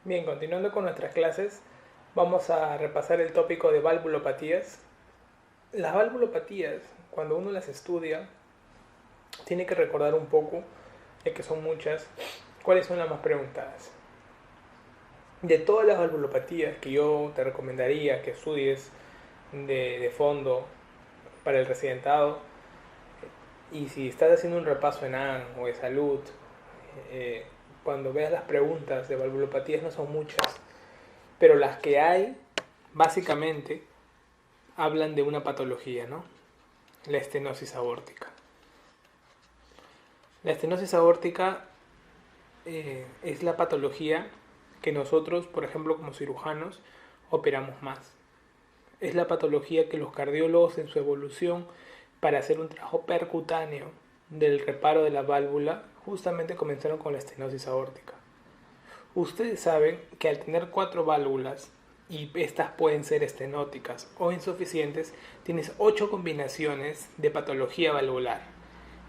Bien, continuando con nuestras clases, vamos a repasar el tópico de valvulopatías. Las valvulopatías, cuando uno las estudia, tiene que recordar un poco, ya que son muchas, cuáles son las más preguntadas. De todas las valvulopatías que yo te recomendaría que estudies de fondo para el residentado, y si estás haciendo un repaso en AN o de salud, eh, cuando veas las preguntas de valvulopatías no son muchas, pero las que hay, básicamente, hablan de una patología, ¿no? La estenosis aórtica. La estenosis aórtica es la patología que nosotros, por ejemplo, como cirujanos, operamos más. Es la patología que los cardiólogos en su evolución para hacer un trabajo percutáneo del reparo de la válvula justamente comenzaron con la estenosis aórtica. Ustedes saben que al tener 4 válvulas y estas pueden ser estenóticas o insuficientes, tienes 8 combinaciones de patología valvular.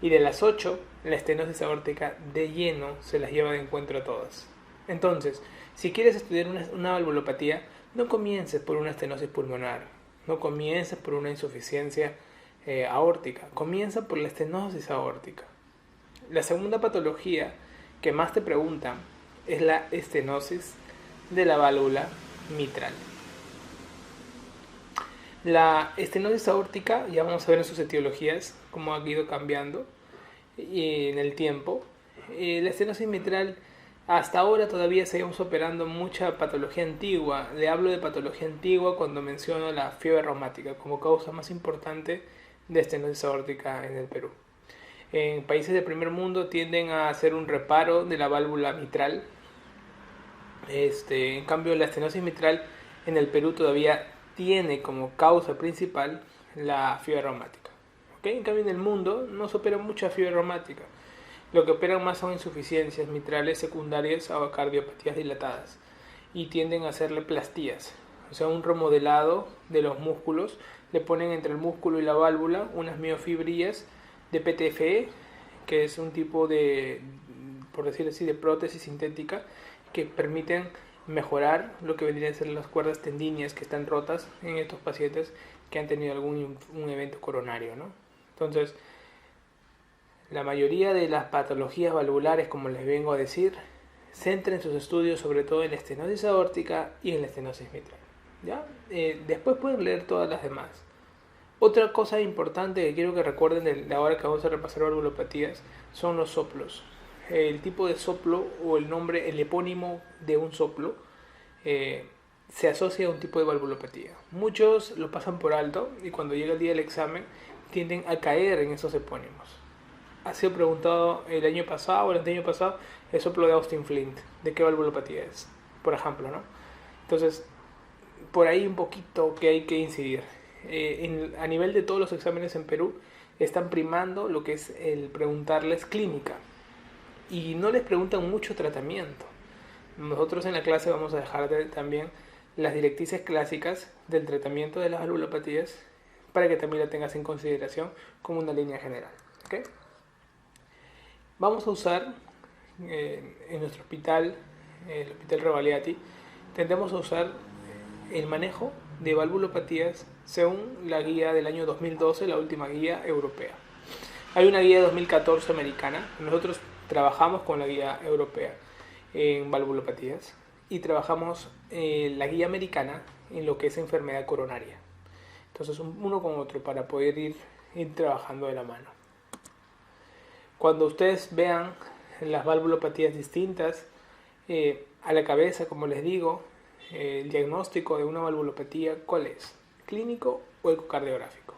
Y de las 8, la estenosis aórtica de lleno se las lleva de encuentro a todas. Entonces, si quieres estudiar una valvulopatía, no comiences por una estenosis pulmonar, no comiences por una insuficiencia aórtica, comienza por la estenosis aórtica. La segunda patología que más te preguntan es la estenosis de la válvula mitral. La estenosis aórtica, ya vamos a ver en sus etiologías cómo ha ido cambiando en el tiempo. La estenosis mitral, hasta ahora todavía seguimos operando mucha patología antigua. Le hablo de patología antigua cuando menciono la fiebre reumática como causa más importante de estenosis aórtica en el Perú. En países del primer mundo tienden a hacer un reparo de la válvula mitral. En cambio, la estenosis mitral en el Perú todavía tiene como causa principal la fiebre reumática. ¿Okay? En cambio, en el mundo no se opera mucha fiebre reumática. Lo que operan más son insuficiencias mitrales secundarias a cardiopatías dilatadas y tienden a hacerle plastías, o sea, un remodelado de los músculos. Le ponen entre el músculo y la válvula unas miofibrillas de PTFE, que es un tipo de, por decir así, de prótesis sintética que permiten mejorar lo que vendrían a ser las cuerdas tendíneas que están rotas en estos pacientes que han tenido un evento coronario, ¿no? Entonces, la mayoría de las patologías valvulares, como les vengo a decir, centren sus estudios sobre todo en la estenosis aórtica y en la estenosis mitral. ¿Ya? Después pueden leer todas las demás. Otra cosa importante que quiero que recuerden de ahora que vamos a repasar valvulopatías son los soplos. El tipo de soplo o el nombre, el epónimo de un soplo se asocia a un tipo de valvulopatía. Muchos lo pasan por alto y cuando llega el día del examen tienden a caer en esos epónimos. Ha sido preguntado el año pasado o el año pasado el soplo de Austin Flint, de qué valvulopatía es, por ejemplo, ¿no? Entonces, por ahí un poquito que hay que incidir. A nivel de todos los exámenes en Perú, están primando lo que es el preguntarles clínica y no les preguntan mucho tratamiento. Nosotros en la clase vamos a dejar también las directrices clásicas del tratamiento de las valvulopatías para que también la tengas en consideración como una línea general. ¿Okay? Vamos a usar en nuestro hospital, el Hospital Revaliati, tendemos a usar el manejo de valvulopatías según la guía del año 2012, la última guía europea. Hay una guía de 2014 americana, nosotros trabajamos con la guía europea en valvulopatías y trabajamos la guía americana en lo que es enfermedad coronaria. Entonces uno con otro para poder ir trabajando de la mano. Cuando ustedes vean las valvulopatías distintas, a la cabeza, como les digo, el diagnóstico de una valvulopatía, ¿cuál es? ¿Clínico o ecocardiográfico?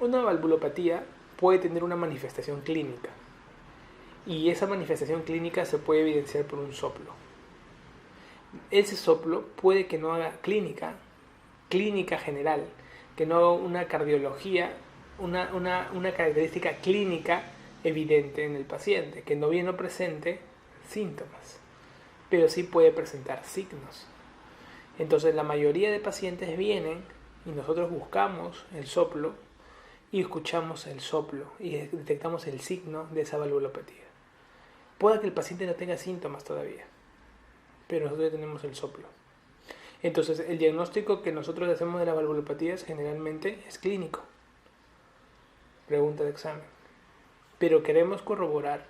Una valvulopatía puede tener una manifestación clínica y esa manifestación clínica se puede evidenciar por un soplo. Ese soplo puede que no haga clínica general, que no haga una cardiología, una característica clínica evidente en el paciente, que no viene o presente síntomas, pero sí puede presentar signos. Entonces la mayoría de pacientes vienen y nosotros buscamos el soplo y escuchamos el soplo y detectamos el signo de esa valvulopatía. Puede que el paciente no tenga síntomas todavía, pero nosotros ya tenemos el soplo. Entonces, el diagnóstico que nosotros hacemos de las valvulopatías generalmente es clínico. Pregunta de examen. Pero queremos corroborar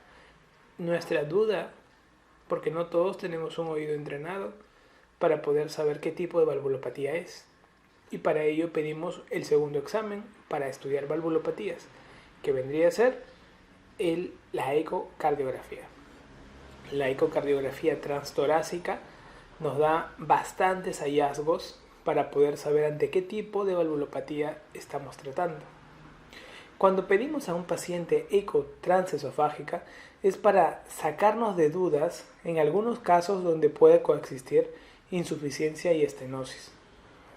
nuestra duda, porque no todos tenemos un oído entrenado para poder saber qué tipo de valvulopatía es. Y para ello pedimos el segundo examen para estudiar valvulopatías, que vendría a ser la ecocardiografía. La ecocardiografía transtorácica nos da bastantes hallazgos para poder saber ante qué tipo de valvulopatía estamos tratando. Cuando pedimos a un paciente eco transesofágica es para sacarnos de dudas en algunos casos donde puede coexistir insuficiencia y estenosis.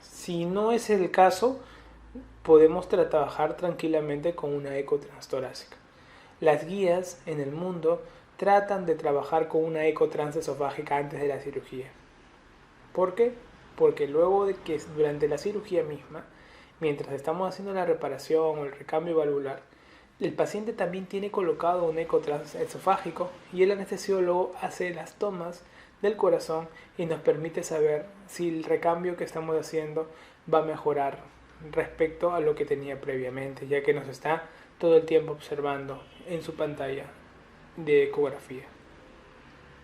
Si no es el caso, podemos trabajar tranquilamente con una eco transtorácica. Las guías en el mundo tratan de trabajar con una eco transesofágica antes de la cirugía. ¿Por qué? Porque luego de que durante la cirugía misma, mientras estamos haciendo la reparación o el recambio valvular, el paciente también tiene colocado un eco transesofágico y el anestesiólogo hace las tomas del corazón y nos permite saber si el recambio que estamos haciendo va a mejorar respecto a lo que tenía previamente, ya que nos está todo el tiempo observando en su pantalla de ecografía.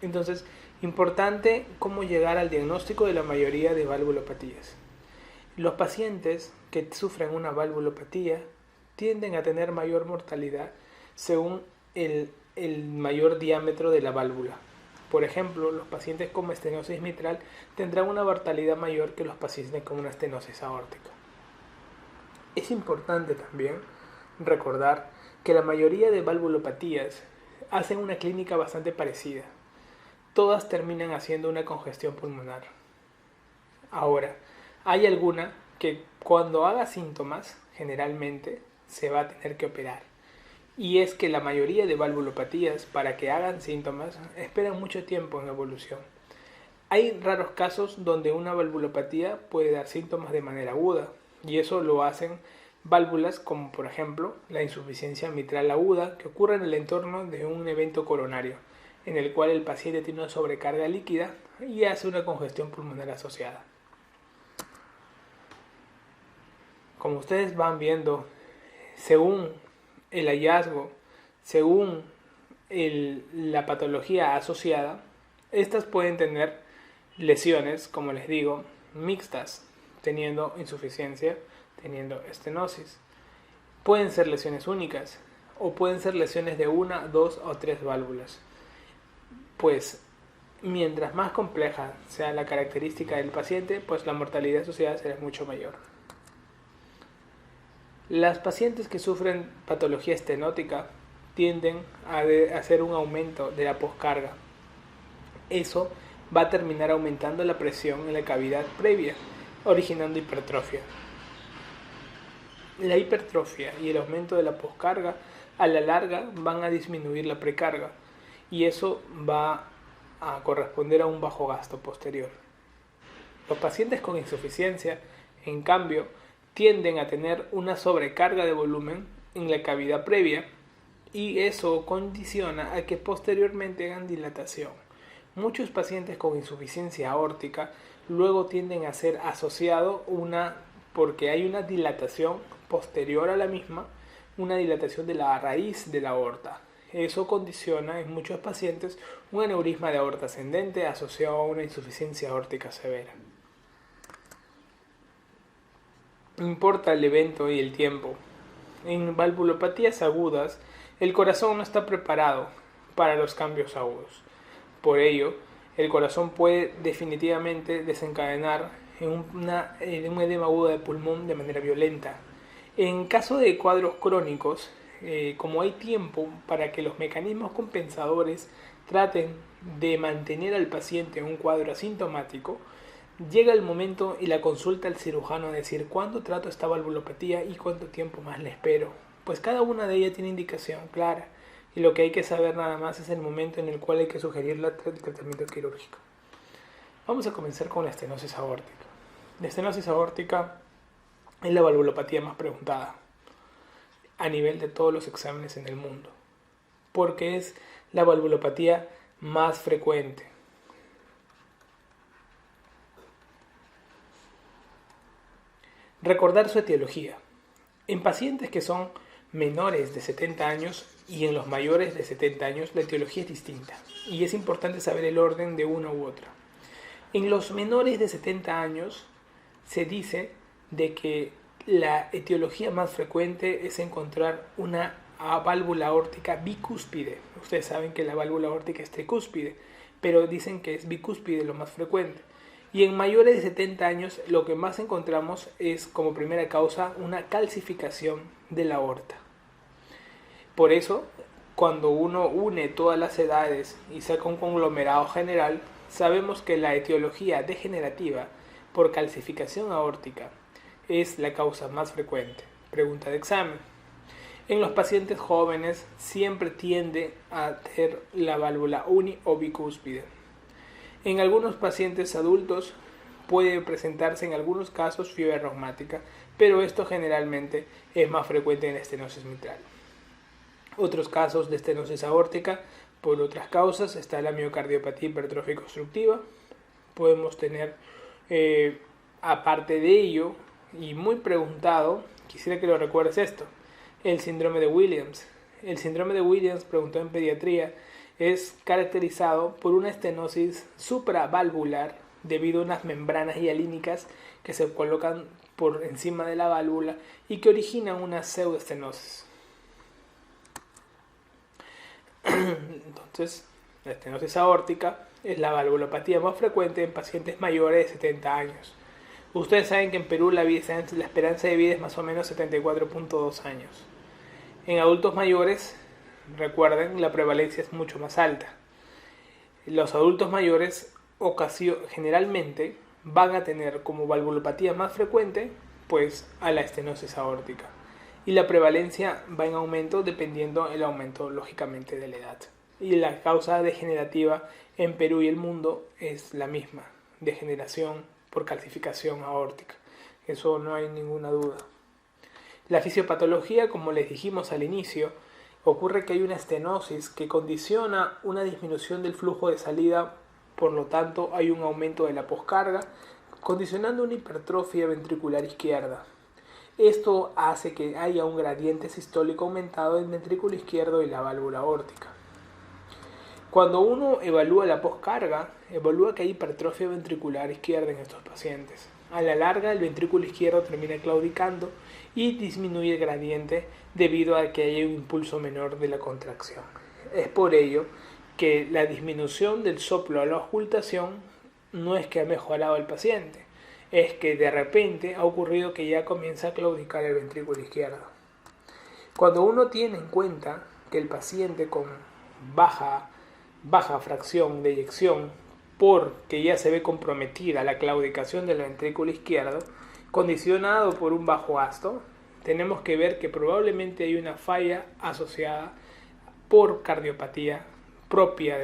Entonces, importante cómo llegar al diagnóstico de la mayoría de valvulopatías. Los pacientes que sufren una valvulopatía tienden a tener mayor mortalidad según el mayor diámetro de la válvula. Por ejemplo, los pacientes con estenosis mitral tendrán una mortalidad mayor que los pacientes con una estenosis aórtica. Es importante también recordar que la mayoría de valvulopatías hacen una clínica bastante parecida. Todas terminan haciendo una congestión pulmonar. Ahora, hay alguna que cuando haga síntomas, generalmente se va a tener que operar. Y es que la mayoría de valvulopatías, para que hagan síntomas, esperan mucho tiempo en evolución. Hay raros casos donde una valvulopatía puede dar síntomas de manera aguda, y eso lo hacen válvulas como por ejemplo la insuficiencia mitral aguda que ocurre en el entorno de un evento coronario, en el cual el paciente tiene una sobrecarga líquida y hace una congestión pulmonar asociada. Como ustedes van viendo, según el hallazgo, según la patología asociada, estas pueden tener lesiones, como les digo, mixtas, teniendo insuficiencia, teniendo estenosis. Pueden ser lesiones únicas o pueden ser lesiones de 1, 2 o 3 válvulas. Pues mientras más compleja sea la característica del paciente, pues la mortalidad asociada será mucho mayor. Las pacientes que sufren patología estenótica tienden a hacer un aumento de la poscarga. Eso va a terminar aumentando la presión en la cavidad previa, originando hipertrofia. La hipertrofia y el aumento de la poscarga a la larga van a disminuir la precarga y eso va a corresponder a un bajo gasto posterior. Los pacientes con insuficiencia, en cambio, tienden a tener una sobrecarga de volumen en la cavidad previa y eso condiciona a que posteriormente hagan dilatación. Muchos pacientes con insuficiencia aórtica luego tienden a ser asociados porque hay una dilatación posterior a la misma, una dilatación de la raíz de la aorta. Eso condiciona en muchos pacientes un aneurisma de aorta ascendente asociado a una insuficiencia aórtica severa. No importa el evento y el tiempo. En valvulopatías agudas, el corazón no está preparado para los cambios agudos. Por ello, el corazón puede definitivamente desencadenar en un edema agudo de pulmón de manera violenta. En caso de cuadros crónicos, como hay tiempo para que los mecanismos compensadores traten de mantener al paciente en un cuadro asintomático, llega el momento y la consulta al cirujano a decir cuándo trato esta valvulopatía y cuánto tiempo más le espero. Pues cada una de ellas tiene indicación clara y lo que hay que saber nada más es el momento en el cual hay que sugerir el tratamiento quirúrgico. Vamos a comenzar con la estenosis aórtica. La estenosis aórtica es la valvulopatía más preguntada a nivel de todos los exámenes en el mundo, porque es la valvulopatía más frecuente. Recordar su etiología. En pacientes que son menores de 70 años y en los mayores de 70 años la etiología es distinta y es importante saber el orden de una u otra. En los menores de 70 años se dice de que la etiología más frecuente es encontrar una válvula aórtica bicúspide. Ustedes saben que la válvula aórtica es tricúspide, pero dicen que es bicúspide lo más frecuente. Y en mayores de 70 años lo que más encontramos es como primera causa una calcificación de la aorta. Por eso, cuando uno une todas las edades y saca un conglomerado general, sabemos que la etiología degenerativa por calcificación aórtica es la causa más frecuente. Pregunta de examen. En los pacientes jóvenes siempre tiende a tener la válvula uni o bicúspide. En algunos pacientes adultos puede presentarse en algunos casos fiebre reumática, pero esto generalmente es más frecuente en la estenosis mitral. Otros casos de estenosis aórtica por otras causas está la miocardiopatía hipertrófica obstructiva. Podemos tener, aparte de ello, y muy preguntado, quisiera que lo recuerdes esto, el síndrome de Williams. El síndrome de Williams, preguntado en pediatría, es caracterizado por una estenosis supravalvular debido a unas membranas hialínicas que se colocan por encima de la válvula y que originan una pseudoestenosis. Entonces, la estenosis aórtica es la valvulopatía más frecuente en pacientes mayores de 70 años. Ustedes saben que en Perú la esperanza de vida es más o menos 74.2 años. En adultos mayores, recuerden, la prevalencia es mucho más alta. Los adultos mayores generalmente van a tener como valvulopatía más frecuente pues a la estenosis aórtica. Y la prevalencia va en aumento dependiendo el aumento lógicamente de la edad. Y la causa degenerativa en Perú y el mundo es la misma, degeneración por calcificación aórtica. Eso no hay ninguna duda. La fisiopatología, como les dijimos al inicio, ocurre que hay una estenosis que condiciona una disminución del flujo de salida, por lo tanto hay un aumento de la poscarga, condicionando una hipertrofia ventricular izquierda. Esto hace que haya un gradiente sistólico aumentado en el ventrículo izquierdo y la válvula aórtica. Cuando uno evalúa la poscarga, evalúa que hay hipertrofia ventricular izquierda en estos pacientes. A la larga, el ventrículo izquierdo termina claudicando y disminuye el gradiente debido a que hay un impulso menor de la contracción. Es por ello que la disminución del soplo a la auscultación no es que ha mejorado el paciente, es que de repente ha ocurrido que ya comienza a claudicar el ventrículo izquierdo. Cuando uno tiene en cuenta que el paciente con baja fracción de eyección, porque ya se ve comprometida la claudicación del ventrículo izquierdo, condicionado por un bajo gasto, tenemos que ver que probablemente hay una falla asociada por cardiopatía propia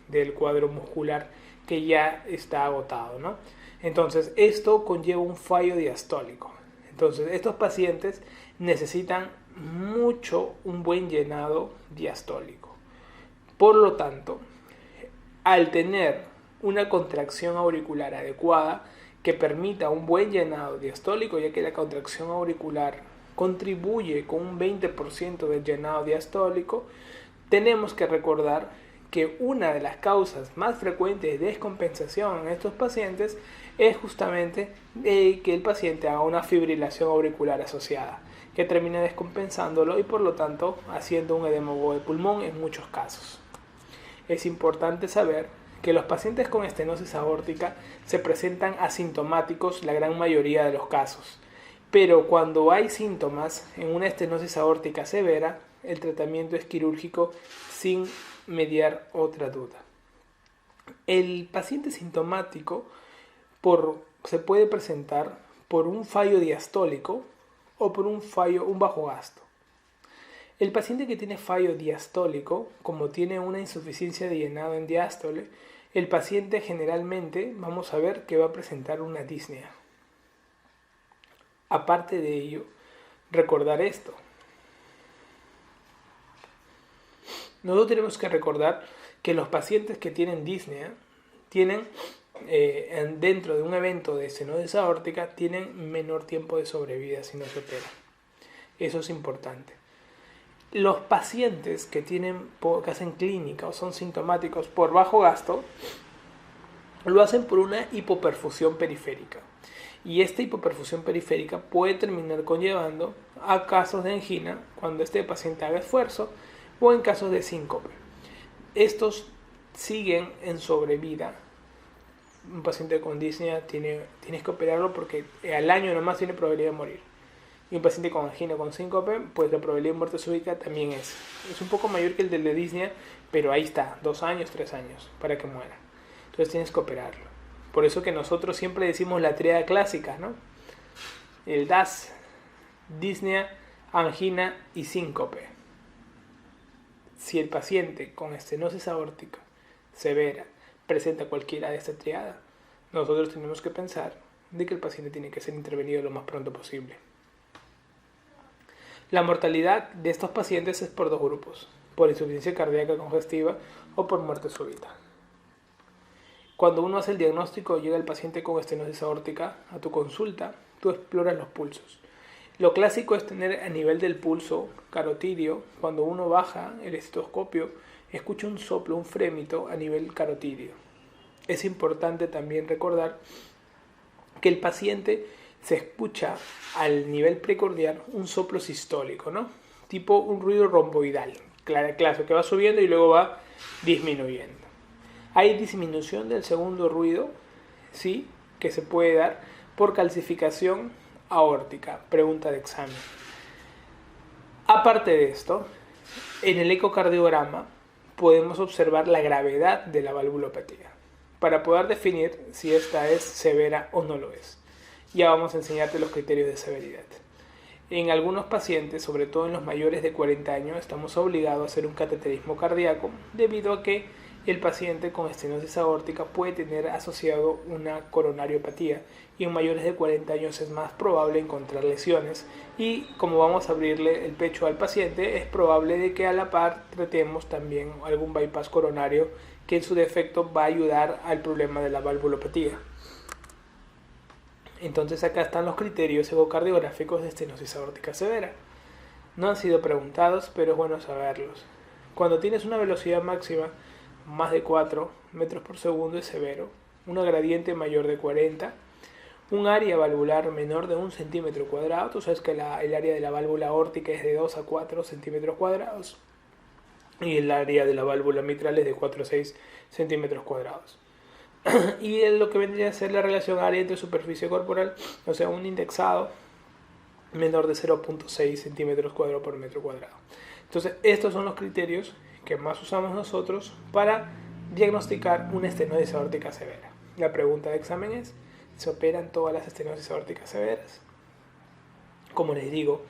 del cuadro muscular que ya está agotado, ¿no? Entonces, esto conlleva un fallo diastólico. Entonces, estos pacientes necesitan mucho un buen llenado diastólico. Por lo tanto, al tener una contracción auricular adecuada que permita un buen llenado diastólico, ya que la contracción auricular contribuye con un 20% del llenado diastólico, tenemos que recordar que una de las causas más frecuentes de descompensación en estos pacientes es justamente que el paciente haga una fibrilación auricular asociada, que termina descompensándolo y por lo tanto haciendo un edema de pulmón en muchos casos. Es importante saber que los pacientes con estenosis aórtica se presentan asintomáticos la gran mayoría de los casos, pero cuando hay síntomas en una estenosis aórtica severa, el tratamiento es quirúrgico sin mediar otra duda. El paciente sintomático se puede presentar por un fallo diastólico o por un bajo gasto. El paciente que tiene fallo diastólico, como tiene una insuficiencia de llenado en diástole, el paciente generalmente vamos a ver que va a presentar una disnea. Aparte de ello, recordar esto. Nosotros tenemos que recordar que los pacientes que tienen disnea tienen dentro de un evento de estenosis aórtica tienen menor tiempo de sobrevida si no se opera. Eso es importante. Los pacientes que hacen clínica o son sintomáticos por bajo gasto, lo hacen por una hipoperfusión periférica. Y esta hipoperfusión periférica puede terminar conllevando a casos de angina cuando este paciente haga esfuerzo o en casos de síncope. Estos siguen en sobrevida. Un paciente con disnea tienes que operarlo porque al año nomás tiene probabilidad de morir. Y un paciente con angina con síncope, pues la probabilidad de muerte súbita también es un poco mayor que el de la disnea, pero ahí está, 2 años, 3 años para que muera. Entonces tienes que operarlo. Por eso que nosotros siempre decimos la tríada clásica, ¿no? El DAS, disnea, angina y síncope. Si el paciente con estenosis aórtica severa presenta cualquiera de esta triada, nosotros tenemos que pensar de que el paciente tiene que ser intervenido lo más pronto posible. La mortalidad de estos pacientes es por 2 grupos, por insuficiencia cardíaca congestiva o por muerte súbita. Cuando uno hace el diagnóstico, llega el paciente con estenosis aórtica a tu consulta, tú exploras los pulsos. Lo clásico es tener a nivel del pulso carotidio, cuando uno baja el estetoscopio, escucha un soplo, un frémito a nivel carotidio. Es importante también recordar que el paciente se escucha al nivel precordial un soplo sistólico, ¿no? Tipo un ruido romboidal, claro, que va subiendo y luego va disminuyendo. Hay disminución del segundo ruido, sí, que se puede dar por calcificación aórtica, pregunta de examen. Aparte de esto, en el ecocardiograma podemos observar la gravedad de la valvulopatía para poder definir si esta es severa o no lo es. Ya vamos a enseñarte los criterios de severidad. En algunos pacientes, sobre todo en los mayores de 40 años, estamos obligados a hacer un cateterismo cardíaco debido a que el paciente con estenosis aórtica puede tener asociado una coronariopatía y en mayores de 40 años es más probable encontrar lesiones y como vamos a abrirle el pecho al paciente es probable de que a la par tratemos también algún bypass coronario que en su defecto va a ayudar al problema de la valvulopatía. Entonces acá están los criterios ecocardiográficos de estenosis aórtica severa. No han sido preguntados, pero es bueno saberlos. Cuando tienes una velocidad máxima más de 4 metros por segundo es severo, una gradiente mayor de 40, un área valvular menor de 1 centímetro cuadrado, tú sabes que el área de la válvula aórtica es de 2 a 4 centímetros cuadrados y el área de la válvula mitral es de 4 a 6 centímetros cuadrados. Y es lo que vendría a ser la relación área entre superficie corporal, o sea, un indexado menor de 0.6 centímetros cuadrados por metro cuadrado. Entonces, estos son los criterios que más usamos nosotros para diagnosticar una estenosis aórtica severa. La pregunta de examen es, ¿se operan todas las estenosis aórticas severas? Como les digo,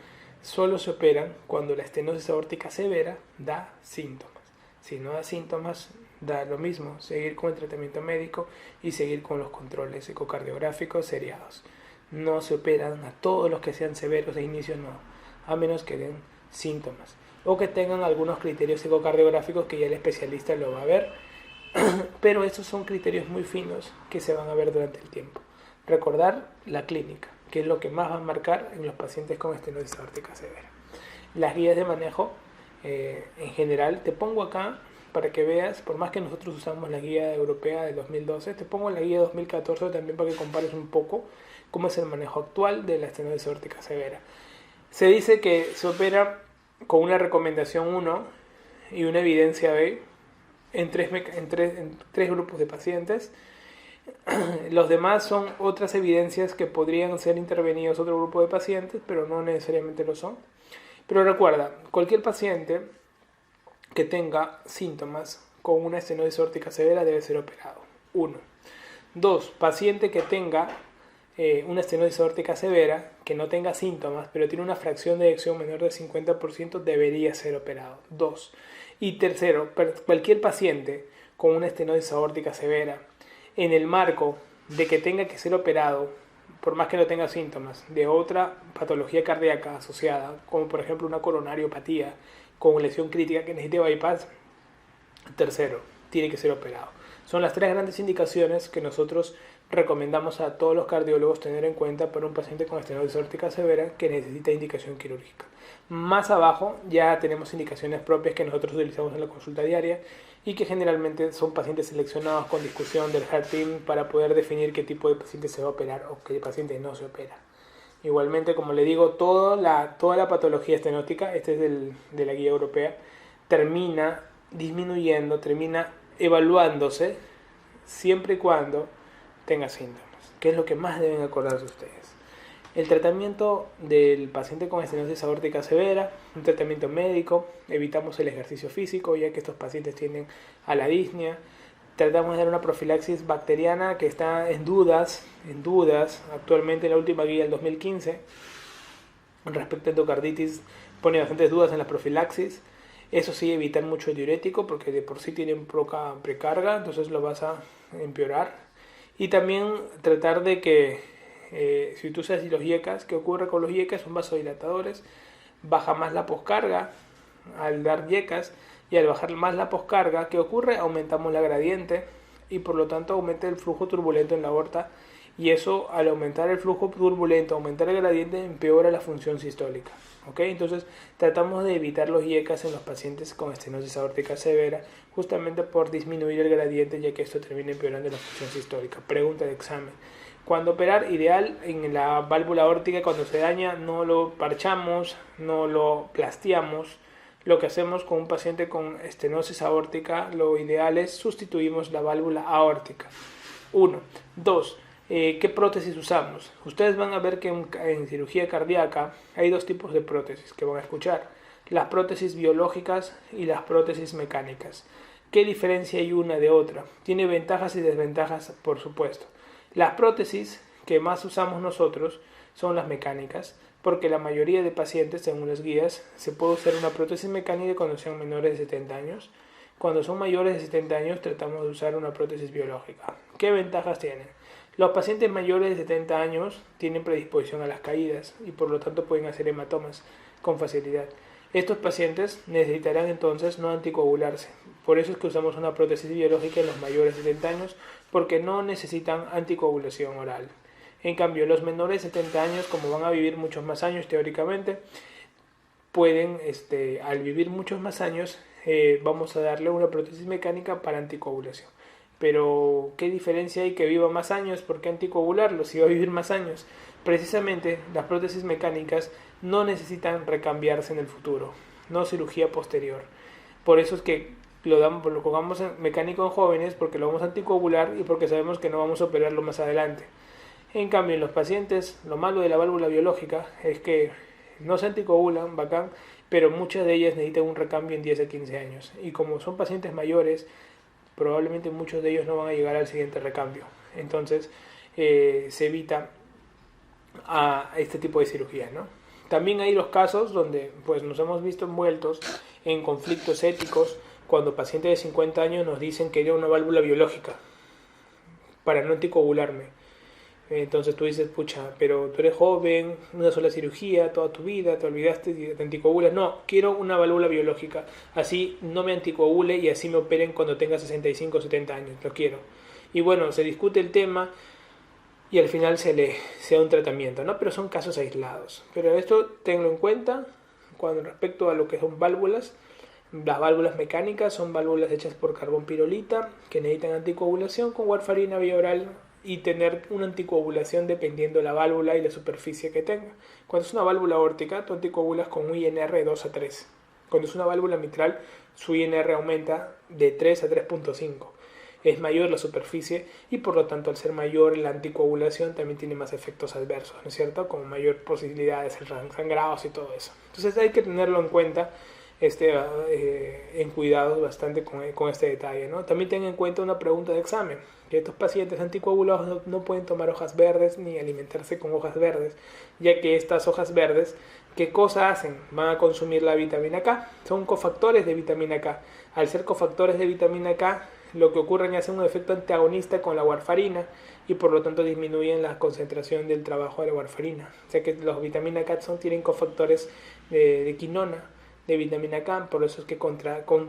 solo se operan cuando la estenosis aórtica severa da síntomas. Si no da síntomas, da lo mismo, seguir con el tratamiento médico y seguir con los controles ecocardiográficos seriados. No se operan a todos los que sean severos de inicio, no, a menos que den síntomas o que tengan algunos criterios ecocardiográficos que ya el especialista lo va a ver, pero estos son criterios muy finos que se van a ver durante el tiempo. Recordar la clínica, que es lo que más va a marcar en los pacientes con estenosis aórtica severa. Las guías de manejo, en general, te pongo acá para que veas, por más que nosotros usamos la guía europea de 2012, te pongo la guía de 2014 también para que compares un poco cómo es el manejo actual de la estenosis aórtica severa. Se dice que se opera con una recomendación 1 y una evidencia B en tres grupos de pacientes. Los demás son otras evidencias que podrían ser intervenidos otro grupo de pacientes, pero no necesariamente lo son. Pero recuerda, cualquier paciente que tenga síntomas con una estenosis aórtica severa debe ser operado. 1. 2. Paciente que tenga una estenosis aórtica severa, que no tenga síntomas, pero tiene una fracción de eyección menor del 50%, debería ser operado. 2. Y tercero, cualquier paciente con una estenosis aórtica severa, en el marco de que tenga que ser operado, por más que no tenga síntomas, de otra patología cardíaca asociada, como por ejemplo una coronariopatía con lesión crítica que necesite bypass, tercero, tiene que ser operado. Son las tres grandes indicaciones que nosotros recomendamos a todos los cardiólogos tener en cuenta para un paciente con estenosis aórtica severa que necesita indicación quirúrgica. Más abajo ya tenemos indicaciones propias que nosotros utilizamos en la consulta diaria y que generalmente son pacientes seleccionados con discusión del Heart Team para poder definir qué tipo de paciente se va a operar o qué paciente no se opera. Igualmente, como le digo, toda la patología estenótica, este es de la guía europea, termina disminuyendo, termina evaluándose siempre y cuando tenga síntomas, que es lo que más deben acordarse ustedes. El tratamiento del paciente con estenosis aórtica severa, un tratamiento médico, evitamos el ejercicio físico ya que estos pacientes tienden a la disnea. Tratamos de dar una profilaxis bacteriana que está en dudas, actualmente en la última guía del 2015, respecto a endocarditis pone bastantes dudas en la profilaxis. Eso sí, evitar mucho el diurético porque de por sí tienen poca precarga, entonces lo vas a empeorar. Y también tratar de que si tú usas los IECAs, ¿qué ocurre con los IECAs? Son vasodilatadores, baja más la poscarga al dar IECAs y al bajar más la poscarga, ¿qué ocurre? Aumentamos la gradiente y por lo tanto aumenta el flujo turbulento en la aorta y eso al aumentar el flujo turbulento, aumentar el gradiente, empeora la función sistólica. ¿Okay? Entonces tratamos de evitar los IECAs en los pacientes con estenosis aórtica severa justamente por disminuir el gradiente ya que esto termina empeorando la función sistólica. Pregunta de examen. Cuando operar, ideal en la válvula aórtica, cuando se daña no lo parchamos, no lo plasteamos. Lo que hacemos con un paciente con estenosis aórtica, lo ideal es sustituimos la válvula aórtica. 1. 2. ¿Qué prótesis usamos? Ustedes van a ver que en cirugía cardíaca hay dos tipos de prótesis que van a escuchar. Las prótesis biológicas y las prótesis mecánicas. ¿Qué diferencia hay una de otra? Tiene ventajas y desventajas, por supuesto. Las prótesis que más usamos nosotros son las mecánicas, porque la mayoría de pacientes, según las guías, se puede usar una prótesis mecánica cuando sean menores de 70 años. Cuando son mayores de 70 años tratamos de usar una prótesis biológica. ¿Qué ventajas tienen? Los pacientes mayores de 70 años tienen predisposición a las caídas y por lo tanto pueden hacer hematomas con facilidad. Estos pacientes necesitarán entonces no anticoagularse. Por eso es que usamos una prótesis biológica en los mayores de 70 años porque no necesitan anticoagulación oral. En cambio, los menores de 70 años, como van a vivir muchos más años teóricamente, pueden, al vivir muchos más años, vamos a darle una prótesis mecánica para anticoagulación. Pero, ¿qué diferencia hay que viva más años? ¿Por qué anticoagularlo si va a vivir más años? Precisamente, las prótesis mecánicas no necesitan recambiarse en el futuro, no cirugía posterior. Por eso es que lo colocamos en mecánico en jóvenes, porque lo vamos a anticoagular y porque sabemos que no vamos a operarlo más adelante. En cambio, en los pacientes, lo malo de la válvula biológica es que no se anticoagulan, bacán, pero muchas de ellas necesitan un recambio en 10 a 15 años. Y como son pacientes mayores, probablemente muchos de ellos no van a llegar al siguiente recambio. Entonces, se evita a este tipo de cirugías, ¿no? También hay los casos donde pues, nos hemos visto envueltos en conflictos éticos cuando pacientes de 50 años nos dicen que era una válvula biológica para no anticoagularme. Entonces tú dices, pucha, pero tú eres joven, una sola cirugía, toda tu vida, te olvidaste y te anticoagulas. No, quiero una válvula biológica, así no me anticoagule y así me operen cuando tenga 65 o 70 años, lo quiero. Y bueno, se discute el tema y al final se da un tratamiento, ¿no? Pero son casos aislados. Pero esto tenlo en cuenta cuando respecto a lo que son válvulas. Las válvulas mecánicas son válvulas hechas por carbón pirolita que necesitan anticoagulación con warfarina vía oral y tener una anticoagulación dependiendo de la válvula y la superficie que tenga. Cuando es una válvula aórtica, tú anticoagulas con un INR de 2 a 3. Cuando es una válvula mitral, su INR aumenta de 3 a 3.5. Es mayor la superficie y por lo tanto al ser mayor la anticoagulación también tiene más efectos adversos, ¿no es cierto? Como mayor posibilidad de ser sangrados y todo eso. Entonces hay que tenerlo en cuenta, en cuidados bastante con este detalle, ¿no? También ten en cuenta una pregunta de examen, que estos pacientes anticoagulados no pueden tomar hojas verdes ni alimentarse con hojas verdes, ya que estas hojas verdes, ¿qué cosa hacen? Van a consumir la vitamina K, son cofactores de vitamina K. Al ser cofactores de vitamina K, lo que ocurre es que hacen un efecto antagonista con la warfarina y por lo tanto disminuyen la concentración del trabajo de la warfarina. O sea que los vitamina K tienen cofactores de quinona de vitamina K, por eso es que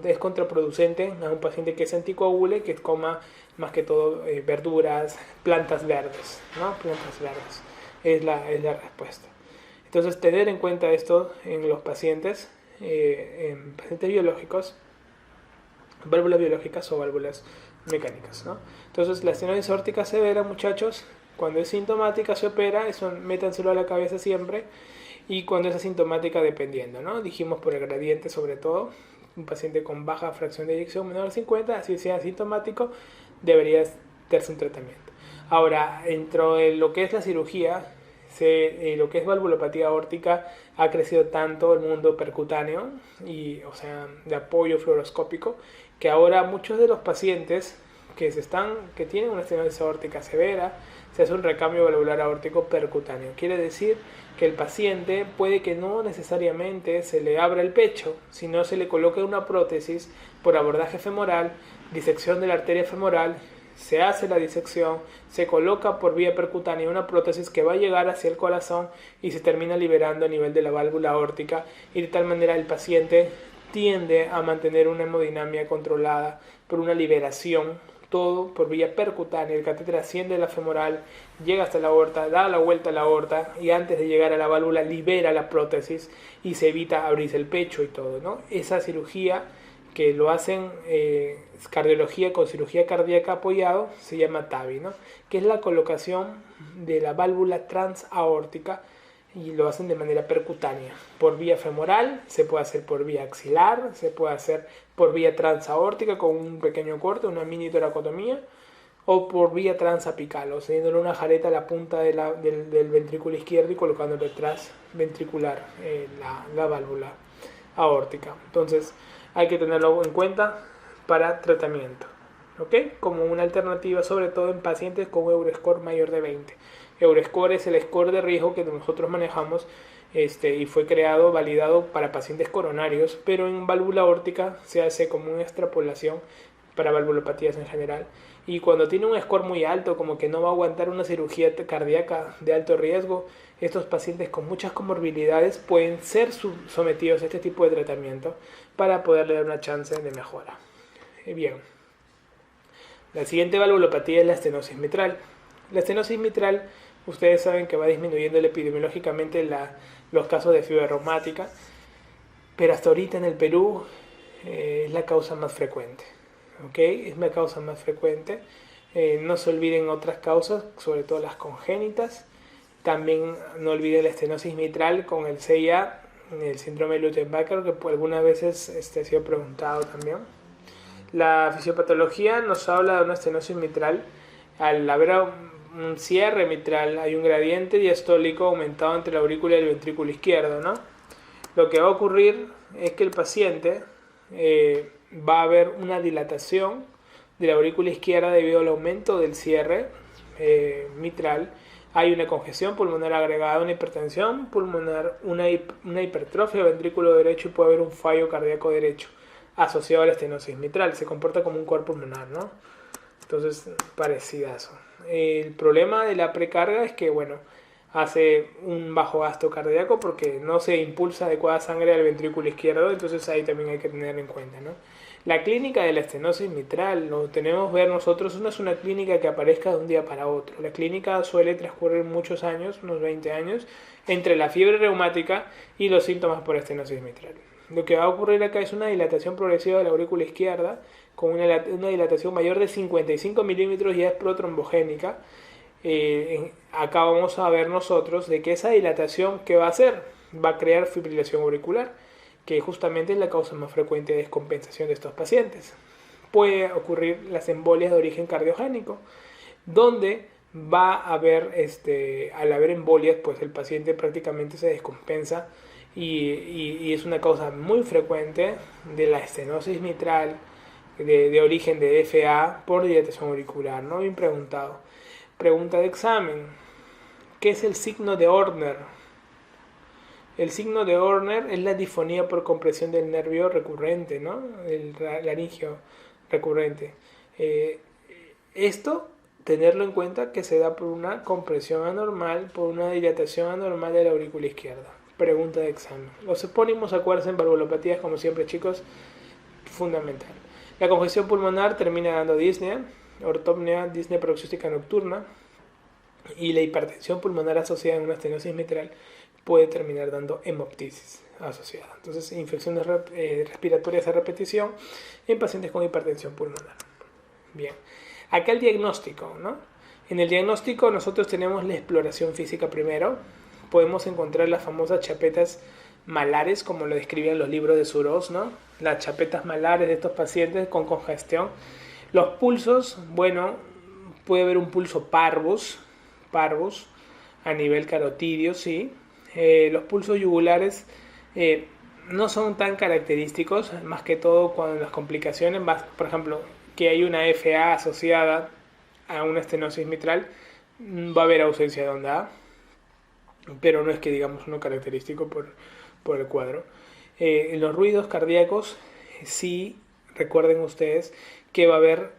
es contraproducente a un paciente que se anticoagule que coma más que todo verduras, plantas verdes, ¿no? Plantas verdes es la respuesta. Entonces, tener en cuenta esto en los pacientes, en pacientes biológicos, válvulas biológicas o válvulas mecánicas, ¿no? Entonces, la estenosis aórtica severa, muchachos, cuando es sintomática se opera, eso métanselo a la cabeza siempre, y cuando es asintomática dependiendo, ¿no? Dijimos por el gradiente sobre todo, un paciente con baja fracción de eyección menor a 50, así sea asintomático, debería darse un tratamiento. Ahora, dentro de lo que es la cirugía, lo que es valvulopatía aórtica ha crecido tanto el mundo percutáneo y, o sea, de apoyo fluoroscópico, que ahora muchos de los pacientes que tienen una estenosis aórtica severa, se hace un recambio valvular aórtico percutáneo. Quiere decir que el paciente puede que no necesariamente se le abra el pecho, sino se le coloque una prótesis por abordaje femoral, disección de la arteria femoral, se hace la disección, se coloca por vía percutánea una prótesis que va a llegar hacia el corazón y se termina liberando a nivel de la válvula aórtica, y de tal manera el paciente tiende a mantener una hemodinamia controlada por una liberación, todo por vía percutánea. El catéter asciende de la femoral, llega hasta la aorta, da la vuelta a la aorta y antes de llegar a la válvula libera la prótesis y se evita abrirse el pecho y todo, ¿no? Esa cirugía que lo hacen cardiología con cirugía cardíaca apoyado se llama TAVI, ¿no? Que es la colocación de la válvula transaórtica, y lo hacen de manera percutánea, por vía femoral, se puede hacer por vía axilar, se puede hacer por vía transaórtica con un pequeño corte, una mini toracotomía, o por vía transapical, o sea, dándole una jareta a la punta del ventrículo izquierdo y colocando detrás ventricular la válvula aórtica. Entonces, hay que tenerlo en cuenta para tratamiento, ¿ok? Como una alternativa, sobre todo en pacientes con Euroscore mayor de 20. Euroscore es el score de riesgo que nosotros manejamos y fue creado, validado para pacientes coronarios, pero en válvula aórtica se hace como una extrapolación para valvulopatías en general. Y cuando tiene un score muy alto, como que no va a aguantar una cirugía cardíaca de alto riesgo, estos pacientes con muchas comorbilidades pueden ser sometidos a este tipo de tratamiento para poderle dar una chance de mejora. Bien, la siguiente valvulopatía es la estenosis mitral. La estenosis mitral, ustedes saben que va disminuyendo epidemiológicamente los casos de fiebre reumática, pero hasta ahorita en el Perú es la causa más frecuente. ¿Okay? Es la causa más frecuente. No se olviden otras causas, sobre todo las congénitas. También no olviden la estenosis mitral con el CIA, el síndrome de Lutten-Becker, que algunas veces ha sido preguntado también. La fisiopatología nos habla de una estenosis mitral. Al haber un cierre mitral hay un gradiente diastólico aumentado entre la aurícula y el ventrículo izquierdo, ¿no? Lo que va a ocurrir es que el paciente va a haber una dilatación de la aurícula izquierda debido al aumento del cierre mitral. Hay una congestión pulmonar agregada, una hipertensión pulmonar, una hipertrofia del ventrículo derecho, y puede haber un fallo cardíaco derecho asociado a la estenosis mitral. Se comporta como un cor pulmonar, ¿no? Entonces, parecidazo. El problema de la precarga es que, bueno, hace un bajo gasto cardíaco porque no se impulsa adecuada sangre al ventrículo izquierdo, entonces ahí también hay que tener en cuenta, ¿no? La clínica de la estenosis mitral, lo tenemos que ver nosotros, no es una clínica que aparezca de un día para otro. La clínica suele transcurrir muchos años, unos 20 años, entre la fiebre reumática y los síntomas por estenosis mitral. Lo que va a ocurrir acá es una dilatación progresiva de la aurícula izquierda, con una dilatación mayor de 55 milímetros, ya es protrombogénica. Acá vamos a ver nosotros de que esa dilatación, ¿qué va a hacer? Va a crear fibrilación auricular, que justamente es la causa más frecuente de descompensación de estos pacientes. Puede ocurrir las embolias de origen cardiogénico, donde va a haber, al haber embolias, pues el paciente prácticamente se descompensa y es una causa muy frecuente de la estenosis mitral de origen de FA por dilatación auricular, ¿no? Bien preguntado. Pregunta de examen. ¿Qué es el signo de Horner? El signo de Horner es la disfonía por compresión del nervio recurrente, ¿no? El laringio recurrente. Esto, tenerlo en cuenta que se da por una compresión anormal, por una dilatación anormal de la aurícula izquierda. pregunta de examen. Los epónimos, acuérdense, en valvulopatías, como siempre, chicos, fundamental. La congestión pulmonar termina dando disnea, ortopnea, disnea paroxística nocturna, y la hipertensión pulmonar asociada a una estenosis mitral puede terminar dando hemoptisis asociada. Entonces, infecciones respiratorias a repetición en pacientes con hipertensión pulmonar. Bien, acá el diagnóstico, ¿no? En el diagnóstico nosotros tenemos la exploración física primero. Podemos encontrar las famosas chapetas malares, como lo describían los libros de Suros, ¿no? Las chapetas malares de estos pacientes con congestión. Los pulsos, bueno, puede haber un pulso parvus a nivel carotidio, sí. Los pulsos yugulares no son tan característicos, más que todo cuando las complicaciones, por ejemplo, que hay una FA asociada a una estenosis mitral, va a haber ausencia de onda A, pero no es que digamos uno característico por el cuadro. En los ruidos cardíacos, sí, recuerden ustedes que va a haber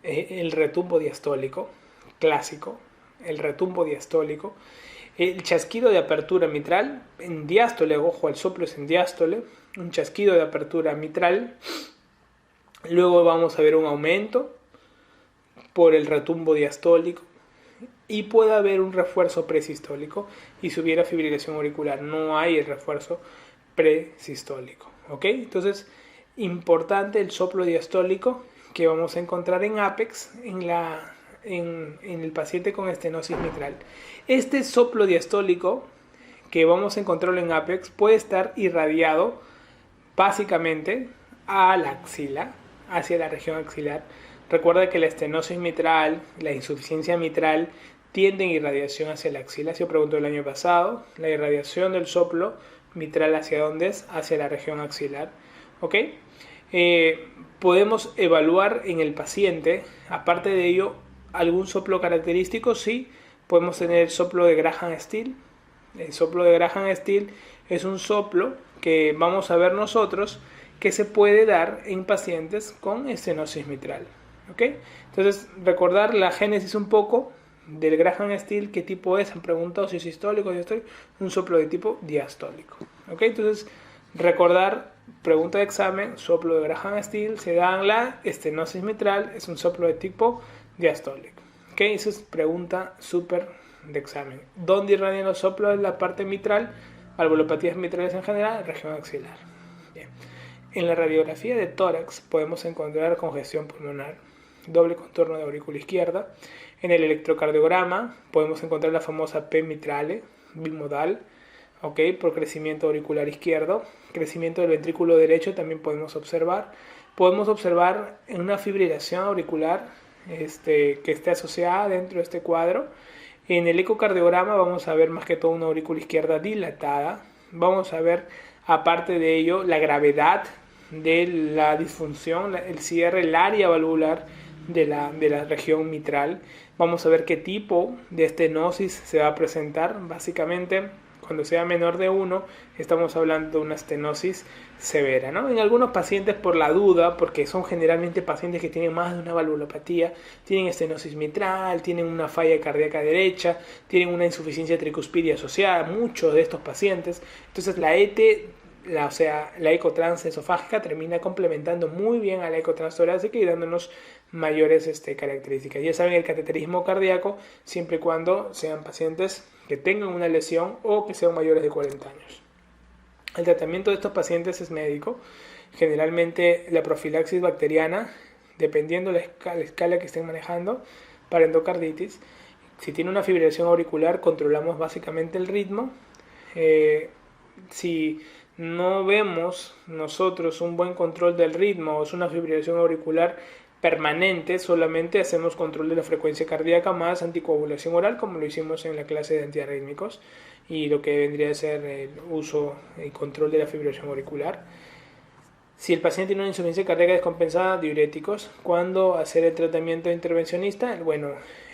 el retumbo diastólico, clásico, el retumbo diastólico, el chasquido de apertura mitral, en diástole, ojo, el soplo es en diástole, un chasquido de apertura mitral, luego vamos a ver un aumento por el retumbo diastólico, y puede haber un refuerzo presistólico y si hubiera fibrilación auricular. No hay el refuerzo presistólico, ¿ok? Entonces, importante el soplo diastólico que vamos a encontrar en APEX en el paciente con estenosis mitral. Este soplo diastólico que vamos a encontrarlo en APEX puede estar irradiado básicamente a la axila, hacia la región axilar. Recuerda que la estenosis mitral, la insuficiencia mitral, tienden irradiación hacia la axila. Se preguntó el año pasado, la irradiación del soplo mitral ¿hacia dónde es? Hacia la región axilar. ¿Ok? Podemos evaluar en el paciente, aparte de ello, algún soplo característico. Sí, podemos tener el soplo de Graham-Still. El soplo de Graham-Still es un soplo que vamos a ver nosotros que se puede dar en pacientes con estenosis mitral. ¿Ok? Entonces, recordar la génesis un poco del Graham-Still, qué tipo es, han preguntado si es sistólico o diastólico, un soplo de tipo diastólico. ¿Ok? Entonces, recordar, pregunta de examen, soplo de Graham-Still, se da en la estenosis mitral, es un soplo de tipo diastólico. ¿Ok? Esa es pregunta súper de examen. ¿Dónde irradian los soplos? En la parte mitral, valvulopatías mitrales en general, región axilar. Bien. En la radiografía de tórax podemos encontrar congestión pulmonar, doble contorno de aurícula izquierda. En el electrocardiograma podemos encontrar la famosa P mitrale, bimodal, ¿ok? Por crecimiento auricular izquierdo. Crecimiento del ventrículo derecho también podemos observar. Podemos observar una fibrilación auricular que esté asociada dentro de este cuadro. En el ecocardiograma vamos a ver más que todo una aurícula izquierda dilatada. Vamos a ver, aparte de ello, la gravedad de la disfunción, el cierre, el área valvular de la región mitral. Vamos a ver qué tipo de estenosis se va a presentar. Básicamente, cuando sea menor de 1, estamos hablando de una estenosis severa, ¿no? En algunos pacientes, por la duda, porque son generalmente pacientes que tienen más de una valvulopatía, tienen estenosis mitral, tienen una falla cardíaca derecha, tienen una insuficiencia tricuspidia asociada, muchos de estos pacientes. Entonces la ET, la ecotransesofágica termina complementando muy bien a la ecotranstorácica y dándonos mayores características. Ya saben, el cateterismo cardíaco, siempre y cuando sean pacientes que tengan una lesión o que sean mayores de 40 años. El tratamiento de estos pacientes es médico. Generalmente la profilaxis bacteriana, dependiendo de la escala que estén manejando, para endocarditis. Si tiene una fibrilación auricular, controlamos básicamente el ritmo. Si no vemos nosotros un buen control del ritmo o es una fibrilación auricular permanente, solamente hacemos control de la frecuencia cardíaca más anticoagulación oral, como lo hicimos en la clase de antiarrítmicos, y lo que vendría a ser el uso y control de la fibrilación auricular. Si el paciente tiene una insuficiencia cardíaca descompensada, diuréticos. ¿Cuándo hacer el tratamiento intervencionista? Bueno,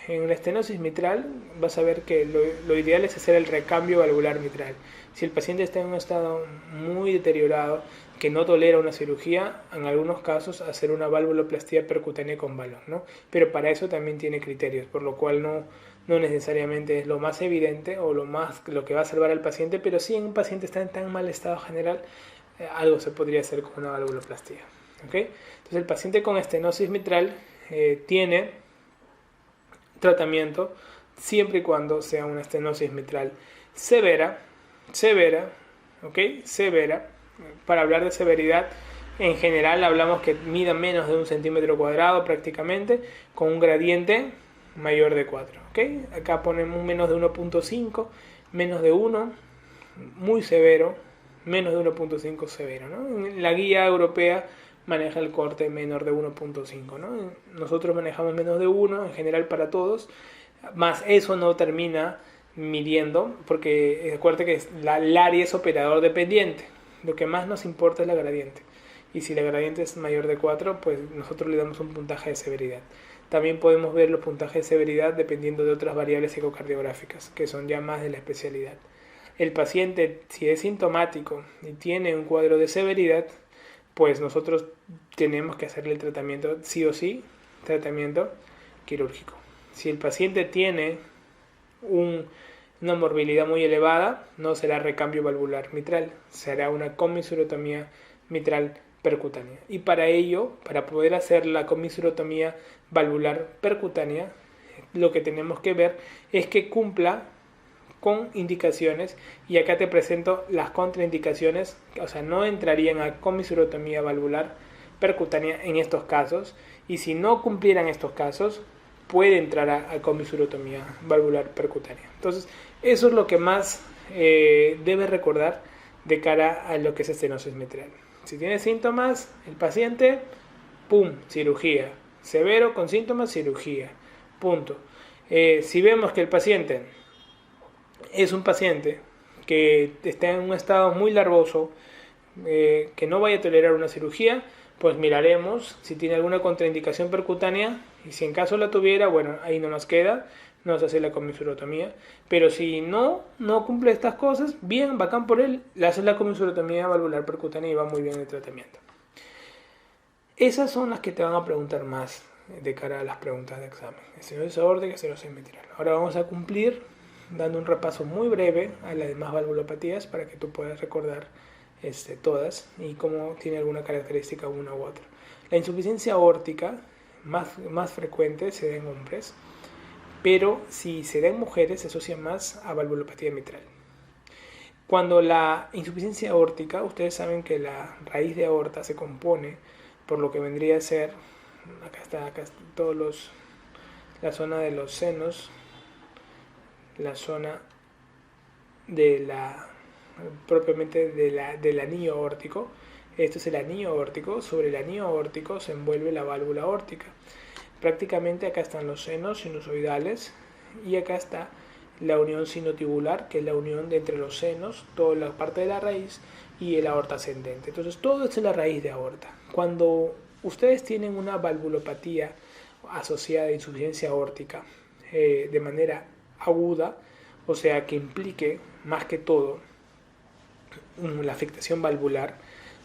en una estenosis mitral vas a ver que lo ideal es hacer el recambio valvular mitral. Si el paciente está en un estado muy deteriorado, que no tolera una cirugía, en algunos casos hacer una valvuloplastía percutánea con balón, ¿no? Pero para eso también tiene criterios, por lo cual no necesariamente es lo más evidente o lo que va a salvar al paciente, pero si un paciente está en tan mal estado general, algo se podría hacer con una valvuloplastía. ¿Okay? Entonces el paciente con estenosis mitral tiene tratamiento siempre y cuando sea una estenosis mitral severa, ¿ok? Severa. Para hablar de severidad, en general hablamos que mida menos de 1 centímetro cuadrado prácticamente, con un gradiente mayor de 4, ¿ok? Acá ponemos menos de 1.5, menos de 1, muy severo, menos de 1.5 severo, ¿no? En la guía europea maneja el corte menor de 1.5, ¿no? Nosotros manejamos menos de 1 en general para todos, más eso no termina midiendo, porque acuérdate que el área es operador dependiente, lo que más nos importa es la gradiente, y si la gradiente es mayor de 4, pues nosotros le damos un puntaje de severidad. También podemos ver los puntajes de severidad dependiendo de otras variables ecocardiográficas, que son ya más de la especialidad. El paciente, si es sintomático y tiene un cuadro de severidad, pues nosotros tenemos que hacerle el tratamiento, sí o sí, tratamiento quirúrgico. Si el paciente tiene una morbilidad muy elevada, no será recambio valvular mitral, será una comisurotomía mitral percutánea. Y para ello, para poder hacer la comisurotomía valvular percutánea, lo que tenemos que ver es que cumpla con indicaciones, y acá te presento las contraindicaciones, o sea, no entrarían a comisurotomía valvular percutánea en estos casos, y si no cumplieran estos casos, puede entrar a comisurotomía valvular percutánea. Entonces, eso es lo que más debes recordar de cara a lo que es estenosis mitral. Si tiene síntomas, el paciente, ¡pum!, cirugía. Severo con síntomas, cirugía. Punto. Si vemos que el paciente es un paciente que está en un estado muy larvoso, que no vaya a tolerar una cirugía, pues miraremos si tiene alguna contraindicación percutánea, y si en caso la tuviera, bueno, ahí no nos queda, nos hace la comisurotomía. Pero si no cumple estas cosas, bien, bacán por él, le hace la comisurotomía valvular percutánea y va muy bien el tratamiento. Esas son las que te van a preguntar más de cara a las preguntas de examen: estenosis aórtica, estenosis mitral. Ahora vamos a cumplir dando un repaso muy breve a las demás valvulopatías para que tú puedas recordar todas y cómo tiene alguna característica una u otra. La insuficiencia aórtica más frecuente se da en hombres, pero si se da en mujeres se asocia más a valvulopatía mitral. Cuando la insuficiencia aórtica, ustedes saben que la raíz de aorta se compone por lo que vendría a ser, acá está la zona de los senos, la zona de propiamente del anillo aórtico. Esto es el anillo aórtico. Sobre el anillo aórtico se envuelve la válvula aórtica. Prácticamente acá están los senos sinusoidales y acá está la unión sinotibular, que es la unión entre los senos, toda la parte de la raíz, y el aorta ascendente. Entonces todo esto es la raíz de aorta. Cuando ustedes tienen una valvulopatía asociada a insuficiencia aórtica de manera aguda, o sea que implique más que todo la afectación valvular,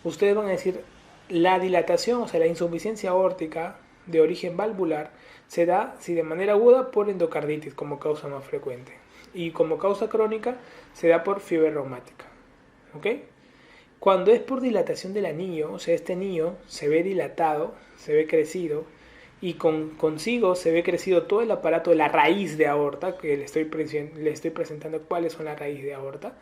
ustedes van a decir la dilatación, o sea la insuficiencia aórtica de origen valvular se da, si de manera aguda, por endocarditis como causa más frecuente, y como causa crónica se da por fiebre reumática. ¿Ok? Cuando es por dilatación del anillo, o sea, este anillo se ve dilatado, se ve crecido, y consigo se ve crecido todo el aparato de la raíz de aorta, que le estoy presentando cuáles son la raíz de aorta.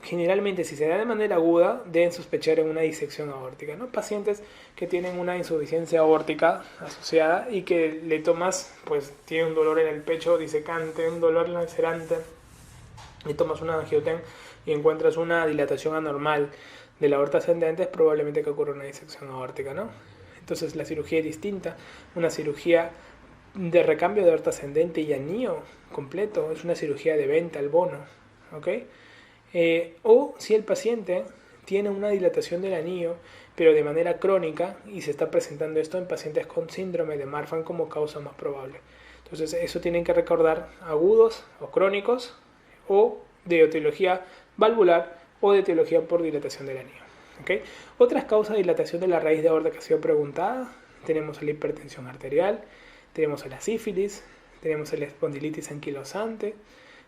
Generalmente, si se da de manera aguda, deben sospechar en una disección aórtica, ¿no? Pacientes que tienen una insuficiencia aórtica asociada y que le tomas, pues tiene un dolor en el pecho disecante, un dolor lacerante, le tomas una angioten y encuentras una dilatación anormal de la aorta ascendente, es probablemente que ocurra una disección aórtica, ¿no? Entonces la cirugía es distinta. Una cirugía de recambio de aorta ascendente y anillo completo es una cirugía de venta al bono, ¿ok? O si el paciente tiene una dilatación del anillo, pero de manera crónica, y se está presentando esto en pacientes con síndrome de Marfan como causa más probable. Entonces eso tienen que recordar: agudos o crónicos, o de etiología valvular o de etiología por dilatación del anillo. ¿Okay? Otras causas de dilatación de la raíz de aorta que ha sido preguntada: tenemos a la hipertensión arterial, tenemos a la sífilis, tenemos la espondilitis anquilosante,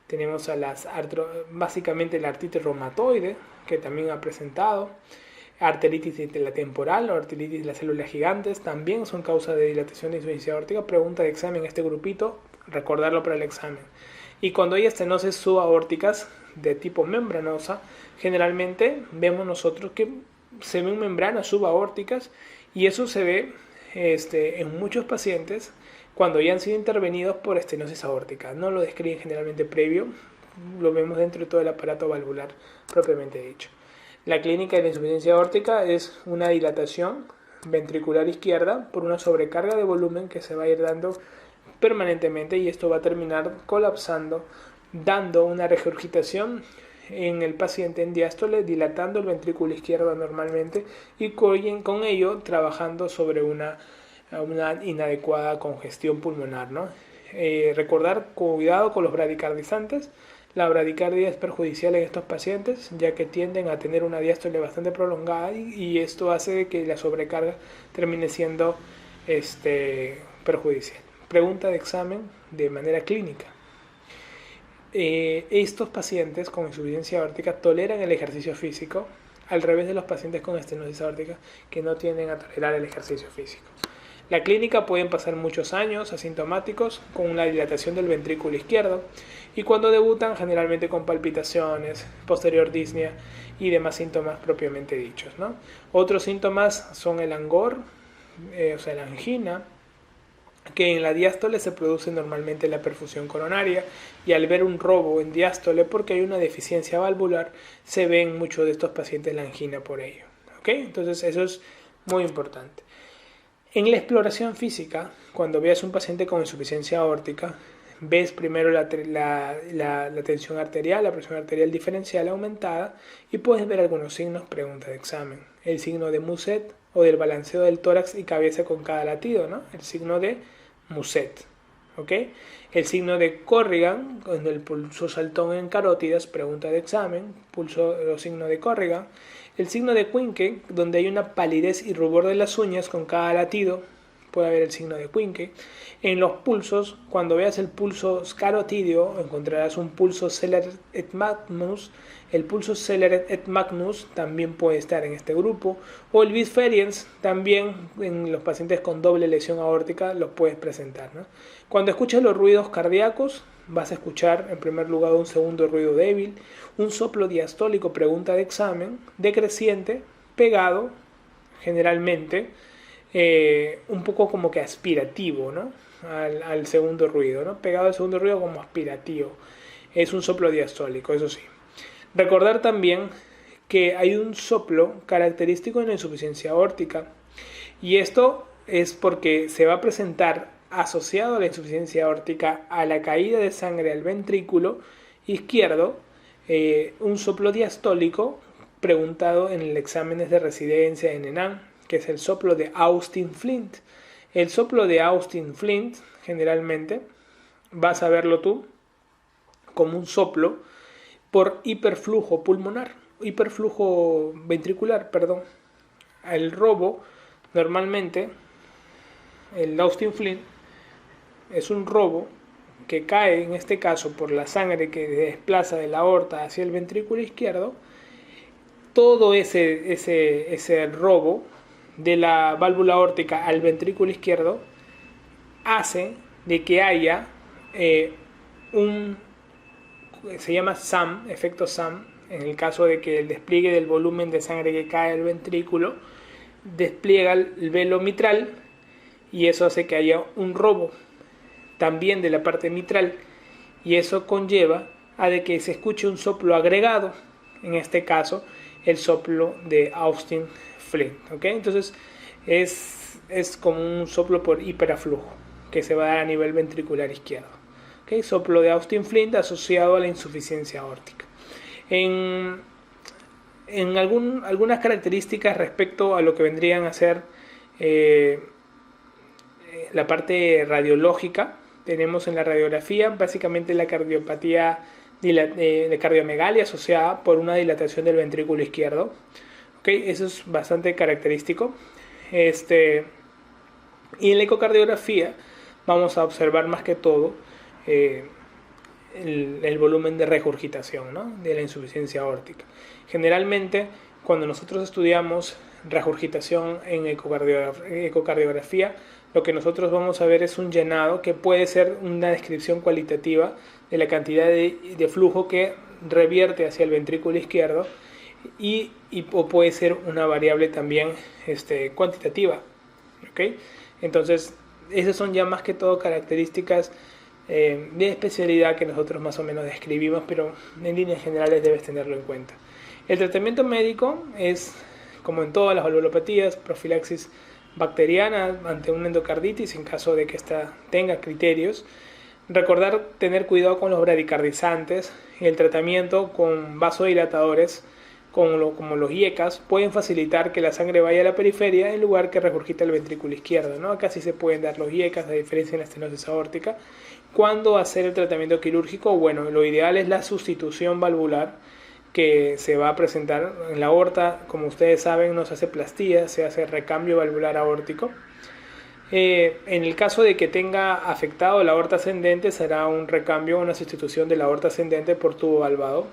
tenemos básicamente la artritis reumatoide, que también ha presentado, arteritis de la temporal o arteritis de las células gigantes, también son causa de dilatación de insuficiencia aórtica. Pregunta de examen este grupito, recordarlo para el examen. Y cuando hay estenosis subaórticas de tipo membranosa, generalmente vemos nosotros que se ven membranas subaórticas, y eso se ve en muchos pacientes cuando ya han sido intervenidos por estenosis aórtica. No lo describen generalmente previo, lo vemos dentro de todo el aparato valvular propiamente dicho. La clínica de la insuficiencia aórtica es una dilatación ventricular izquierda por una sobrecarga de volumen que se va a ir dando permanentemente, y esto va a terminar colapsando, dando una regurgitación en el paciente en diástole, dilatando el ventrículo izquierdo normalmente, y con ello trabajando sobre una inadecuada congestión pulmonar, ¿no? Recordar cuidado con los bradicardizantes. La bradicardia es perjudicial en estos pacientes, ya que tienden a tener una diástole bastante prolongada, y esto hace que la sobrecarga termine siendo perjudicial. Pregunta de examen de manera clínica. Estos pacientes con insuficiencia aórtica toleran el ejercicio físico, al revés de los pacientes con estenosis aórtica que no tienden a tolerar el ejercicio físico. La clínica pueden pasar muchos años asintomáticos con una dilatación del ventrículo izquierdo, y cuando debutan generalmente con palpitaciones, posterior disnea y demás síntomas propiamente dichos, ¿no? Otros síntomas son el angor, o sea la angina, que en la diástole se produce normalmente la perfusión coronaria, y al ver un robo en diástole porque hay una deficiencia valvular, se ve en muchos de estos pacientes la angina por ello. ¿Ok? Entonces eso es muy importante. En la exploración física, cuando veas un paciente con insuficiencia aórtica, ves primero la tensión arterial, la presión arterial diferencial aumentada, y puedes ver algunos signos, pregunta de examen. El signo de Muset, o del balanceo del tórax y cabeza con cada latido, ¿no? El signo de Muset, ¿ok? El signo de Corrigan, con el pulso saltón en carótidas, pregunta de examen, pulso o signo de Corrigan. El signo de Quincke, donde hay una palidez y rubor de las uñas con cada latido, puede haber el signo de Quincke. En los pulsos, cuando veas el pulso carotidio, encontrarás un pulso Celeret et Magnus. El pulso Celeret et Magnus también puede estar en este grupo. O el vis feriens, también en los pacientes con doble lesión aórtica los puedes presentar, ¿no? Cuando escuches los ruidos cardíacos, vas a escuchar en primer lugar un segundo ruido débil, un soplo diastólico, pregunta de examen, decreciente, pegado, generalmente, un poco como que aspirativo, ¿no? Al segundo ruido, ¿no? Pegado al segundo ruido como aspirativo. Es un soplo diastólico, eso sí. Recordar también que hay un soplo característico en la insuficiencia aórtica, y esto es porque se va a presentar asociado a la insuficiencia aórtica a la caída de sangre al ventrículo izquierdo, un soplo diastólico preguntado en el exámenes de residencia en ENAM, que es el soplo de Austin-Flint. El soplo de Austin-Flint, generalmente, vas a verlo tú como un soplo por hiperflujo pulmonar, hiperflujo ventricular, perdón. El robo, normalmente, el Austin-Flint, es un robo que cae, en este caso, por la sangre que desplaza de la aorta hacia el ventrículo izquierdo. Todo ese robo de la válvula aórtica al ventrículo izquierdo hace de que haya se llama SAM, efecto SAM, en el caso de que el despliegue del volumen de sangre que cae al ventrículo despliega el velo mitral, y eso hace que haya un robo también de la parte mitral, y eso conlleva a de que se escuche un soplo agregado, en este caso el soplo de Austin-Flint, ¿ok? Entonces es como un soplo por hiperaflujo que se va a dar a nivel ventricular izquierdo, ¿ok? Soplo de Austin-Flint asociado a la insuficiencia aórtica. En algunas características respecto a lo que vendrían a ser la parte radiológica, tenemos en la radiografía básicamente la cardiopatía de cardiomegalia asociada por una dilatación del ventrículo izquierdo. ¿Okay? Eso es bastante característico. Y en la ecocardiografía vamos a observar más que todo el volumen de regurgitación, ¿no? De la insuficiencia aórtica. Generalmente, cuando nosotros estudiamos regurgitación en ecocardiografía, lo que nosotros vamos a ver es un llenado que puede ser una descripción cualitativa de la cantidad de flujo que revierte hacia el ventrículo izquierdo o puede ser una variable también cuantitativa. ¿Okay? Entonces, esas son ya más que todo características de especialidad que nosotros más o menos describimos, pero en líneas generales debes tenerlo en cuenta. El tratamiento médico es, como en todas las valvulopatías, profilaxis bacteriana ante una endocarditis en caso de que ésta tenga criterios. Recordar tener cuidado con los bradicardizantes y el tratamiento con vasodilatadores como los IECAS pueden facilitar que la sangre vaya a la periferia en lugar que regurgita el ventrículo izquierdo, ¿no? Acá sí se pueden dar los IECAS, a diferencia de la estenosis aórtica. ¿Cuándo hacer el tratamiento quirúrgico? Bueno, lo ideal es la sustitución valvular que se va a presentar en la aorta. Como ustedes saben, no se hace plastía, se hace recambio valvular aórtico. En el caso de que tenga afectado la aorta ascendente, será un recambio, una sustitución de la aorta ascendente por tubo valvado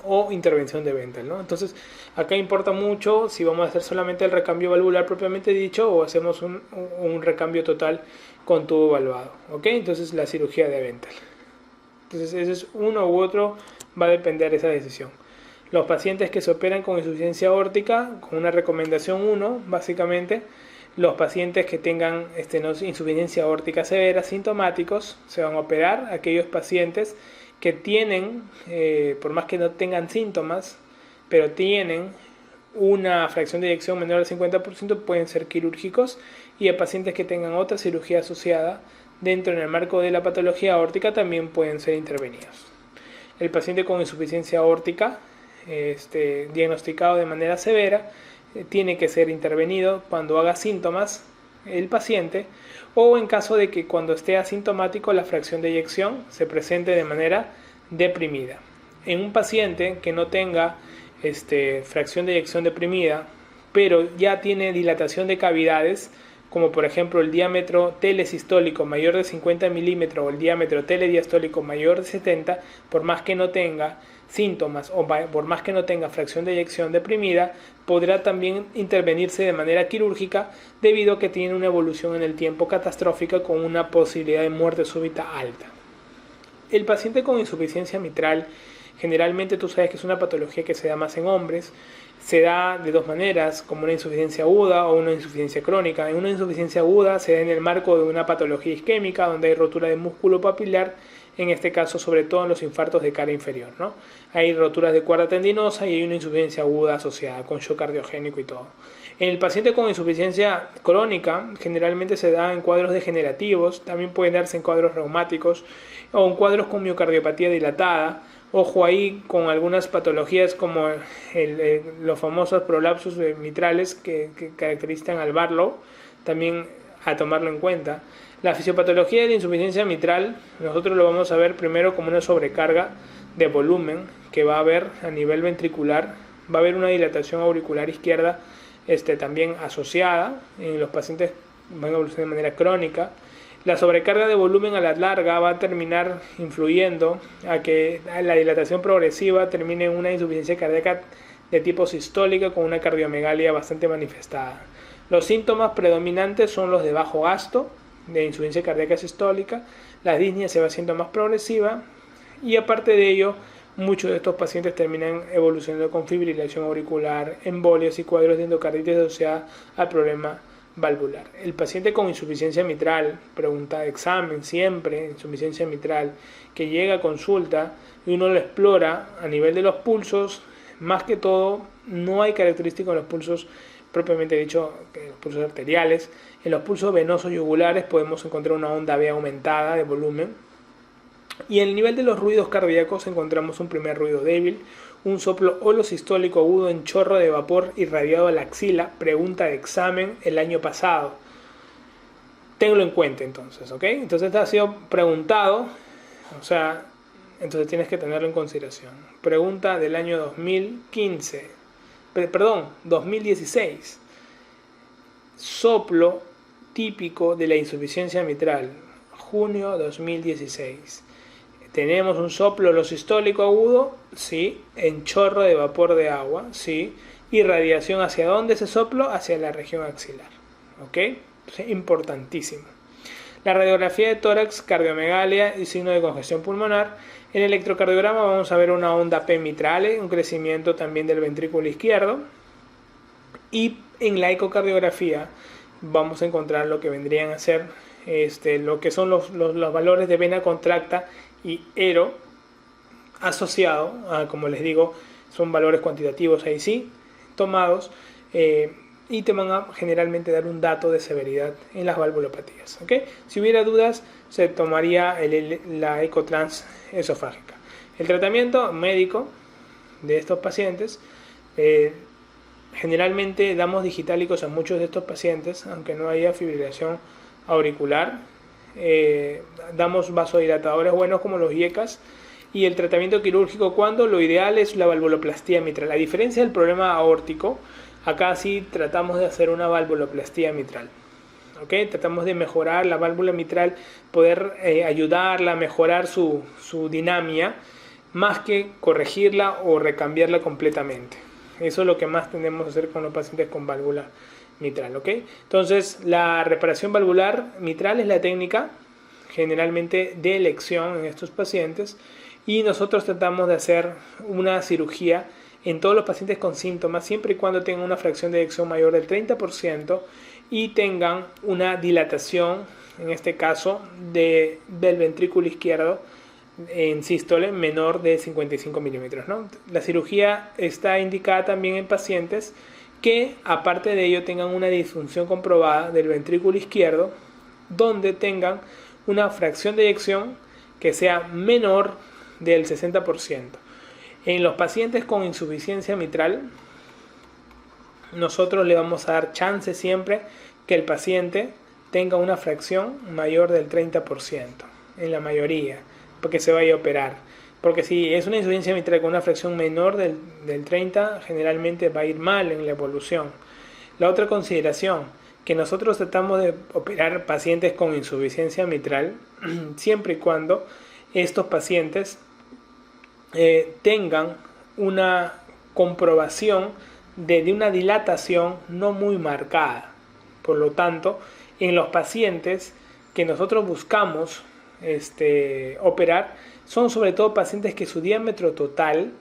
o intervención de Bentall, ¿no? Entonces, acá importa mucho si vamos a hacer solamente el recambio valvular propiamente dicho o hacemos un recambio total con tubo valvado, ¿ok? Entonces, la cirugía de Bentall. Entonces, ese es uno u otro, va a depender de esa decisión. Los pacientes que se operan con insuficiencia aórtica, con una recomendación 1, básicamente, los pacientes que tengan insuficiencia aórtica severa, sintomáticos, se van a operar. Aquellos pacientes que tienen, por más que no tengan síntomas, pero tienen una fracción de eyección menor al 50%, pueden ser quirúrgicos, y a pacientes que tengan otra cirugía asociada dentro en el marco de la patología aórtica también pueden ser intervenidos. El paciente con insuficiencia aórtica diagnosticado de manera severa tiene que ser intervenido cuando haga síntomas el paciente, o en caso de que cuando esté asintomático la fracción de eyección se presente de manera deprimida. En un paciente que no tenga fracción de eyección deprimida, pero ya tiene dilatación de cavidades, como por ejemplo el diámetro telesistólico mayor de 50 milímetros o el diámetro telediastólico mayor de 70, por más que no tenga síntomas o por más que no tenga fracción de eyección deprimida, podrá también intervenirse de manera quirúrgica debido a que tiene una evolución en el tiempo catastrófica con una posibilidad de muerte súbita alta. El paciente con insuficiencia mitral, generalmente tú sabes que es una patología que se da más en hombres, se da de dos maneras, como una insuficiencia aguda o una insuficiencia crónica. En una insuficiencia aguda se da en el marco de una patología isquémica donde hay rotura de músculo papilar, en este caso sobre todo en los infartos de cara inferior, ¿no? Hay roturas de cuerda tendinosa y hay una insuficiencia aguda asociada con shock cardiogénico y todo. En el paciente con insuficiencia crónica generalmente se da en cuadros degenerativos, también pueden darse en cuadros reumáticos o en cuadros con miocardiopatía dilatada. Ojo ahí con algunas patologías como los famosos prolapsos mitrales que caracterizan al Barlow, también a tomarlo en cuenta. La fisiopatología de la insuficiencia mitral, nosotros lo vamos a ver primero como una sobrecarga de volumen que va a haber a nivel ventricular, va a haber una dilatación auricular izquierda también asociada en los pacientes que van a evolucionar de manera crónica. La sobrecarga de volumen a la larga va a terminar influyendo a que la dilatación progresiva termine en una insuficiencia cardíaca de tipo sistólica con una cardiomegalia bastante manifestada. Los síntomas predominantes son los de bajo gasto, de insuficiencia cardíaca sistólica, la disnea se va haciendo más progresiva y aparte de ello, muchos de estos pacientes terminan evolucionando con fibrilación auricular, embolias y cuadros de endocarditis asociada al problema valvular. El paciente con insuficiencia mitral, pregunta de examen siempre, insuficiencia mitral, que llega a consulta y uno lo explora a nivel de los pulsos, más que todo no hay características en los pulsos propiamente dicho, en los pulsos arteriales. En los pulsos venosos yugulares podemos encontrar una onda B aumentada de volumen. Y en el nivel de los ruidos cardíacos encontramos un primer ruido débil, un soplo holosistólico agudo en chorro de vapor irradiado a la axila, pregunta de examen el año pasado. Tenlo en cuenta entonces, ¿ok? Entonces ha sido preguntado, o sea, entonces tienes que tenerlo en consideración. Pregunta del año 2016. Soplo típico de la insuficiencia mitral. junio 2016. ¿Tenemos un soplo sistólico agudo? Sí. ¿En chorro de vapor de agua? Sí. ¿Y radiación hacia dónde ese soplo? Hacia la región axilar. ¿Ok? Entonces, importantísimo. La radiografía de tórax, cardiomegalia y signo de congestión pulmonar. En el electrocardiograma vamos a ver una onda P mitral, un crecimiento también del ventrículo izquierdo. Y en la ecocardiografía vamos a encontrar lo que vendrían a ser lo que son los valores de vena contracta y ero asociado a, como les digo, son valores cuantitativos ahí sí, tomados, y te van a generalmente dar un dato de severidad en las valvulopatías. ¿Okay? Si hubiera dudas, se tomaría la ecotrans esofágica. El tratamiento médico de estos pacientes, generalmente damos digitálicos a muchos de estos pacientes, aunque no haya fibrilación auricular. Damos vasodilatadores buenos como los IECAS, y el tratamiento quirúrgico, cuando lo ideal es la valvuloplastía mitral. A diferencia del problema aórtico, acá sí tratamos de hacer una valvuloplastía mitral. ¿Okay? Tratamos de mejorar la válvula mitral, poder ayudarla a mejorar su dinámica, más que corregirla o recambiarla completamente. Eso es lo que más tendemos a hacer con los pacientes con válvula mitral. ¿Okay? Entonces, la reparación valvular mitral es la técnica generalmente de elección en estos pacientes, y nosotros tratamos de hacer una cirugía en todos los pacientes con síntomas, siempre y cuando tengan una fracción de eyección mayor del 30% y tengan una dilatación, en este caso, del ventrículo izquierdo en sístole menor de 55 milímetros, ¿no? La cirugía está indicada también en pacientes que, aparte de ello, tengan una disfunción comprobada del ventrículo izquierdo, donde tengan una fracción de eyección que sea menor del 60%. En los pacientes con insuficiencia mitral, nosotros le vamos a dar chance siempre que el paciente tenga una fracción mayor del 30%, en la mayoría, porque se vaya a operar. Porque si es una insuficiencia mitral con una fracción menor del 30%, generalmente va a ir mal en la evolución. La otra consideración, que nosotros tratamos de operar pacientes con insuficiencia mitral, siempre y cuando estos pacientes tengan una comprobación de una dilatación no muy marcada. Por lo tanto, en los pacientes que nosotros buscamos operar, son sobre todo pacientes que su diámetro total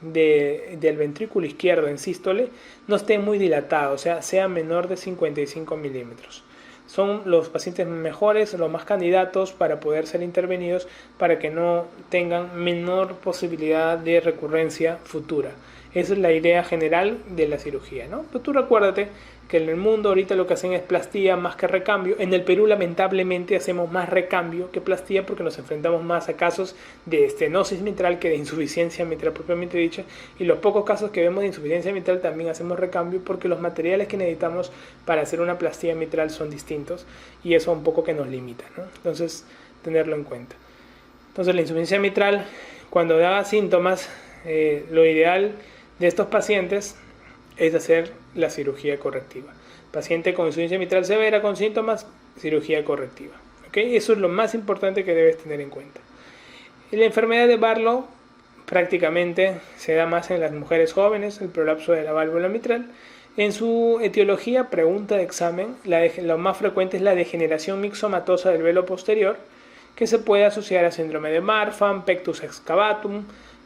del ventrículo izquierdo en sístole no esté muy dilatado, o sea menor de 55 milímetros. Son los pacientes mejores, los más candidatos para poder ser intervenidos, para que no tengan menor posibilidad de recurrencia futura. Esa es la idea general de la cirugía, ¿no? Pero tú recuérdate que en el mundo ahorita lo que hacen es plastía más que recambio. En el Perú, lamentablemente, hacemos más recambio que plastía, porque nos enfrentamos más a casos de estenosis mitral que de insuficiencia mitral propiamente dicha, y los pocos casos que vemos de insuficiencia mitral también hacemos recambio, porque los materiales que necesitamos para hacer una plastía mitral son distintos, y eso un poco que nos limita, ¿no? Entonces, tenerlo en cuenta. Entonces, la insuficiencia mitral, cuando da síntomas, lo ideal de estos pacientes es hacer la cirugía correctiva. Paciente con insuficiencia mitral severa con síntomas, cirugía correctiva. ¿Okay? Eso es lo más importante que debes tener en cuenta. La enfermedad de Barlow prácticamente se da más en las mujeres jóvenes, el prolapso de la válvula mitral. En su etiología, pregunta de examen, lo más frecuente es la degeneración mixomatosa del velo posterior, que se puede asociar a síndrome de Marfan, pectus excavatum,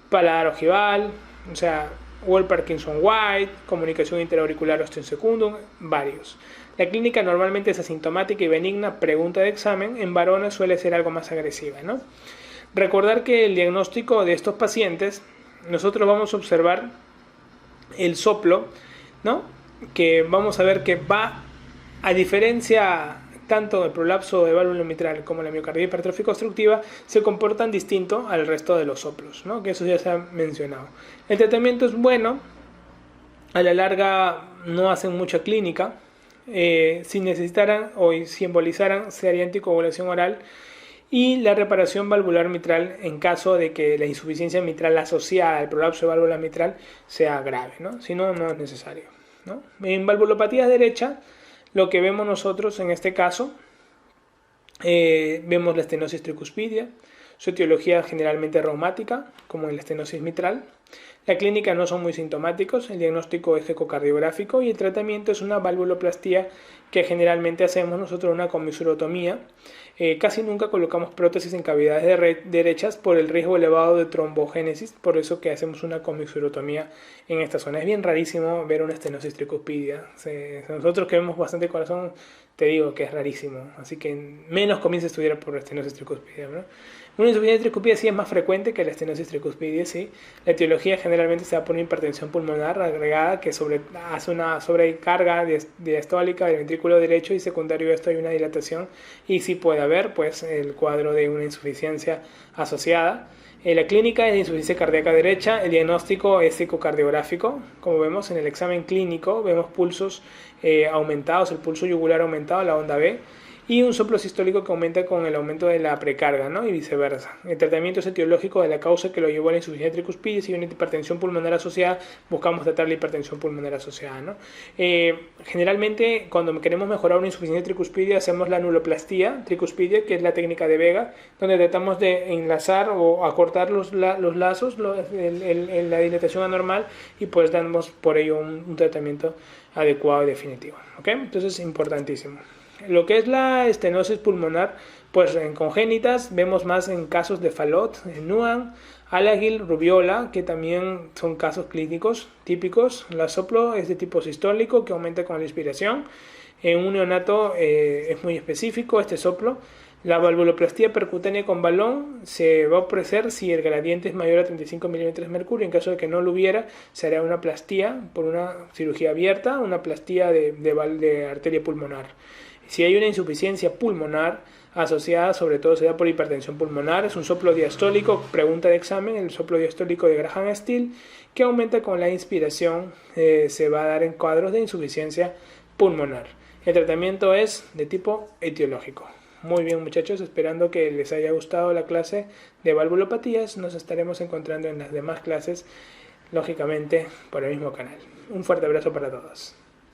paladar ojival, o sea, Wolff-Parkinson-White, comunicación interauricular osteosecundum, varios. La clínica normalmente es asintomática y benigna, pregunta de examen. En varones suele ser algo más agresiva, ¿no? Recordar que el diagnóstico de estos pacientes, nosotros vamos a observar el soplo, ¿no? Que vamos a ver que va, a diferencia tanto del prolapso de válvula mitral como la miocarditis hipertrófica obstructiva, se comportan distinto al resto de los soplos, ¿no? Que eso ya se ha mencionado. El tratamiento es bueno, a la larga no hacen mucha clínica. Si necesitaran o si embolizaran, se haría anticoagulación oral, y la reparación valvular mitral en caso de que la insuficiencia mitral asociada al prolapso de válvula mitral sea grave, ¿no? Si no, no es necesario, ¿no? En valvulopatía derecha, lo que vemos nosotros en este caso Vemos la estenosis tricuspidia, su etiología generalmente reumática, como en la estenosis mitral. La clínica no son muy sintomáticos, el diagnóstico es ecocardiográfico y el tratamiento es una valvuloplastía que generalmente hacemos nosotros una comisurotomía. Casi nunca colocamos prótesis en cavidades derechas por el riesgo elevado de trombogénesis, por eso que hacemos una comisurotomía en esta zona. Es bien rarísimo ver una estenosis tricuspidia. Nosotros que vemos bastante corazón, te digo que es rarísimo, así que menos comienza a estudiar por estenosis tricuspidia, ¿no? Una insuficiencia tricuspidia sí es más frecuente que la estenosis tricuspidia, sí. La etiología generalmente se da por una hipertensión pulmonar agregada que hace una sobrecarga diastólica del ventrículo derecho y secundario a esto hay una dilatación y sí puede haber pues el cuadro de una insuficiencia asociada. La clínica es de insuficiencia cardíaca derecha, el diagnóstico es ecocardiográfico, como vemos en el examen clínico, vemos pulsos aumentados, el pulso yugular aumentado, la onda B, y un soplo sistólico que aumenta con el aumento de la precarga, ¿no? Y viceversa. El tratamiento es etiológico de la causa que lo llevó a la insuficiencia tricuspidia. Si hay una hipertensión pulmonar asociada, buscamos tratar la hipertensión pulmonar asociada, ¿no? Generalmente, cuando queremos mejorar una insuficiencia tricuspidia, hacemos la anuloplastía tricuspidia, que es la técnica de Vega, donde tratamos de enlazar o acortar los lazos, la dilatación anormal, y pues damos por ello un tratamiento adecuado y definitivo, ¿ok? Entonces es importantísimo. Lo que es la estenosis pulmonar, pues en congénitas vemos más en casos de Fallot, en Nuan, Alagil, Rubiola, que también son casos clínicos típicos. La soplo es de tipo sistólico que aumenta con la inspiración. En un neonato es muy específico este soplo. La valvuloplastía percutánea con balón se va a ofrecer si el gradiente es mayor a 35 milímetros de mercurio. En caso de que no lo hubiera, se hará una plastía por una cirugía abierta, una plastía de arteria pulmonar. Si hay una insuficiencia pulmonar asociada, sobre todo se da por hipertensión pulmonar, es un soplo diastólico, pregunta de examen, el soplo diastólico de Graham-Still, que aumenta con la inspiración, se va a dar en cuadros de insuficiencia pulmonar. El tratamiento es de tipo etiológico. Muy bien, muchachos, esperando que les haya gustado la clase de valvulopatías. Nos estaremos encontrando en las demás clases, lógicamente, por el mismo canal. Un fuerte abrazo para todos.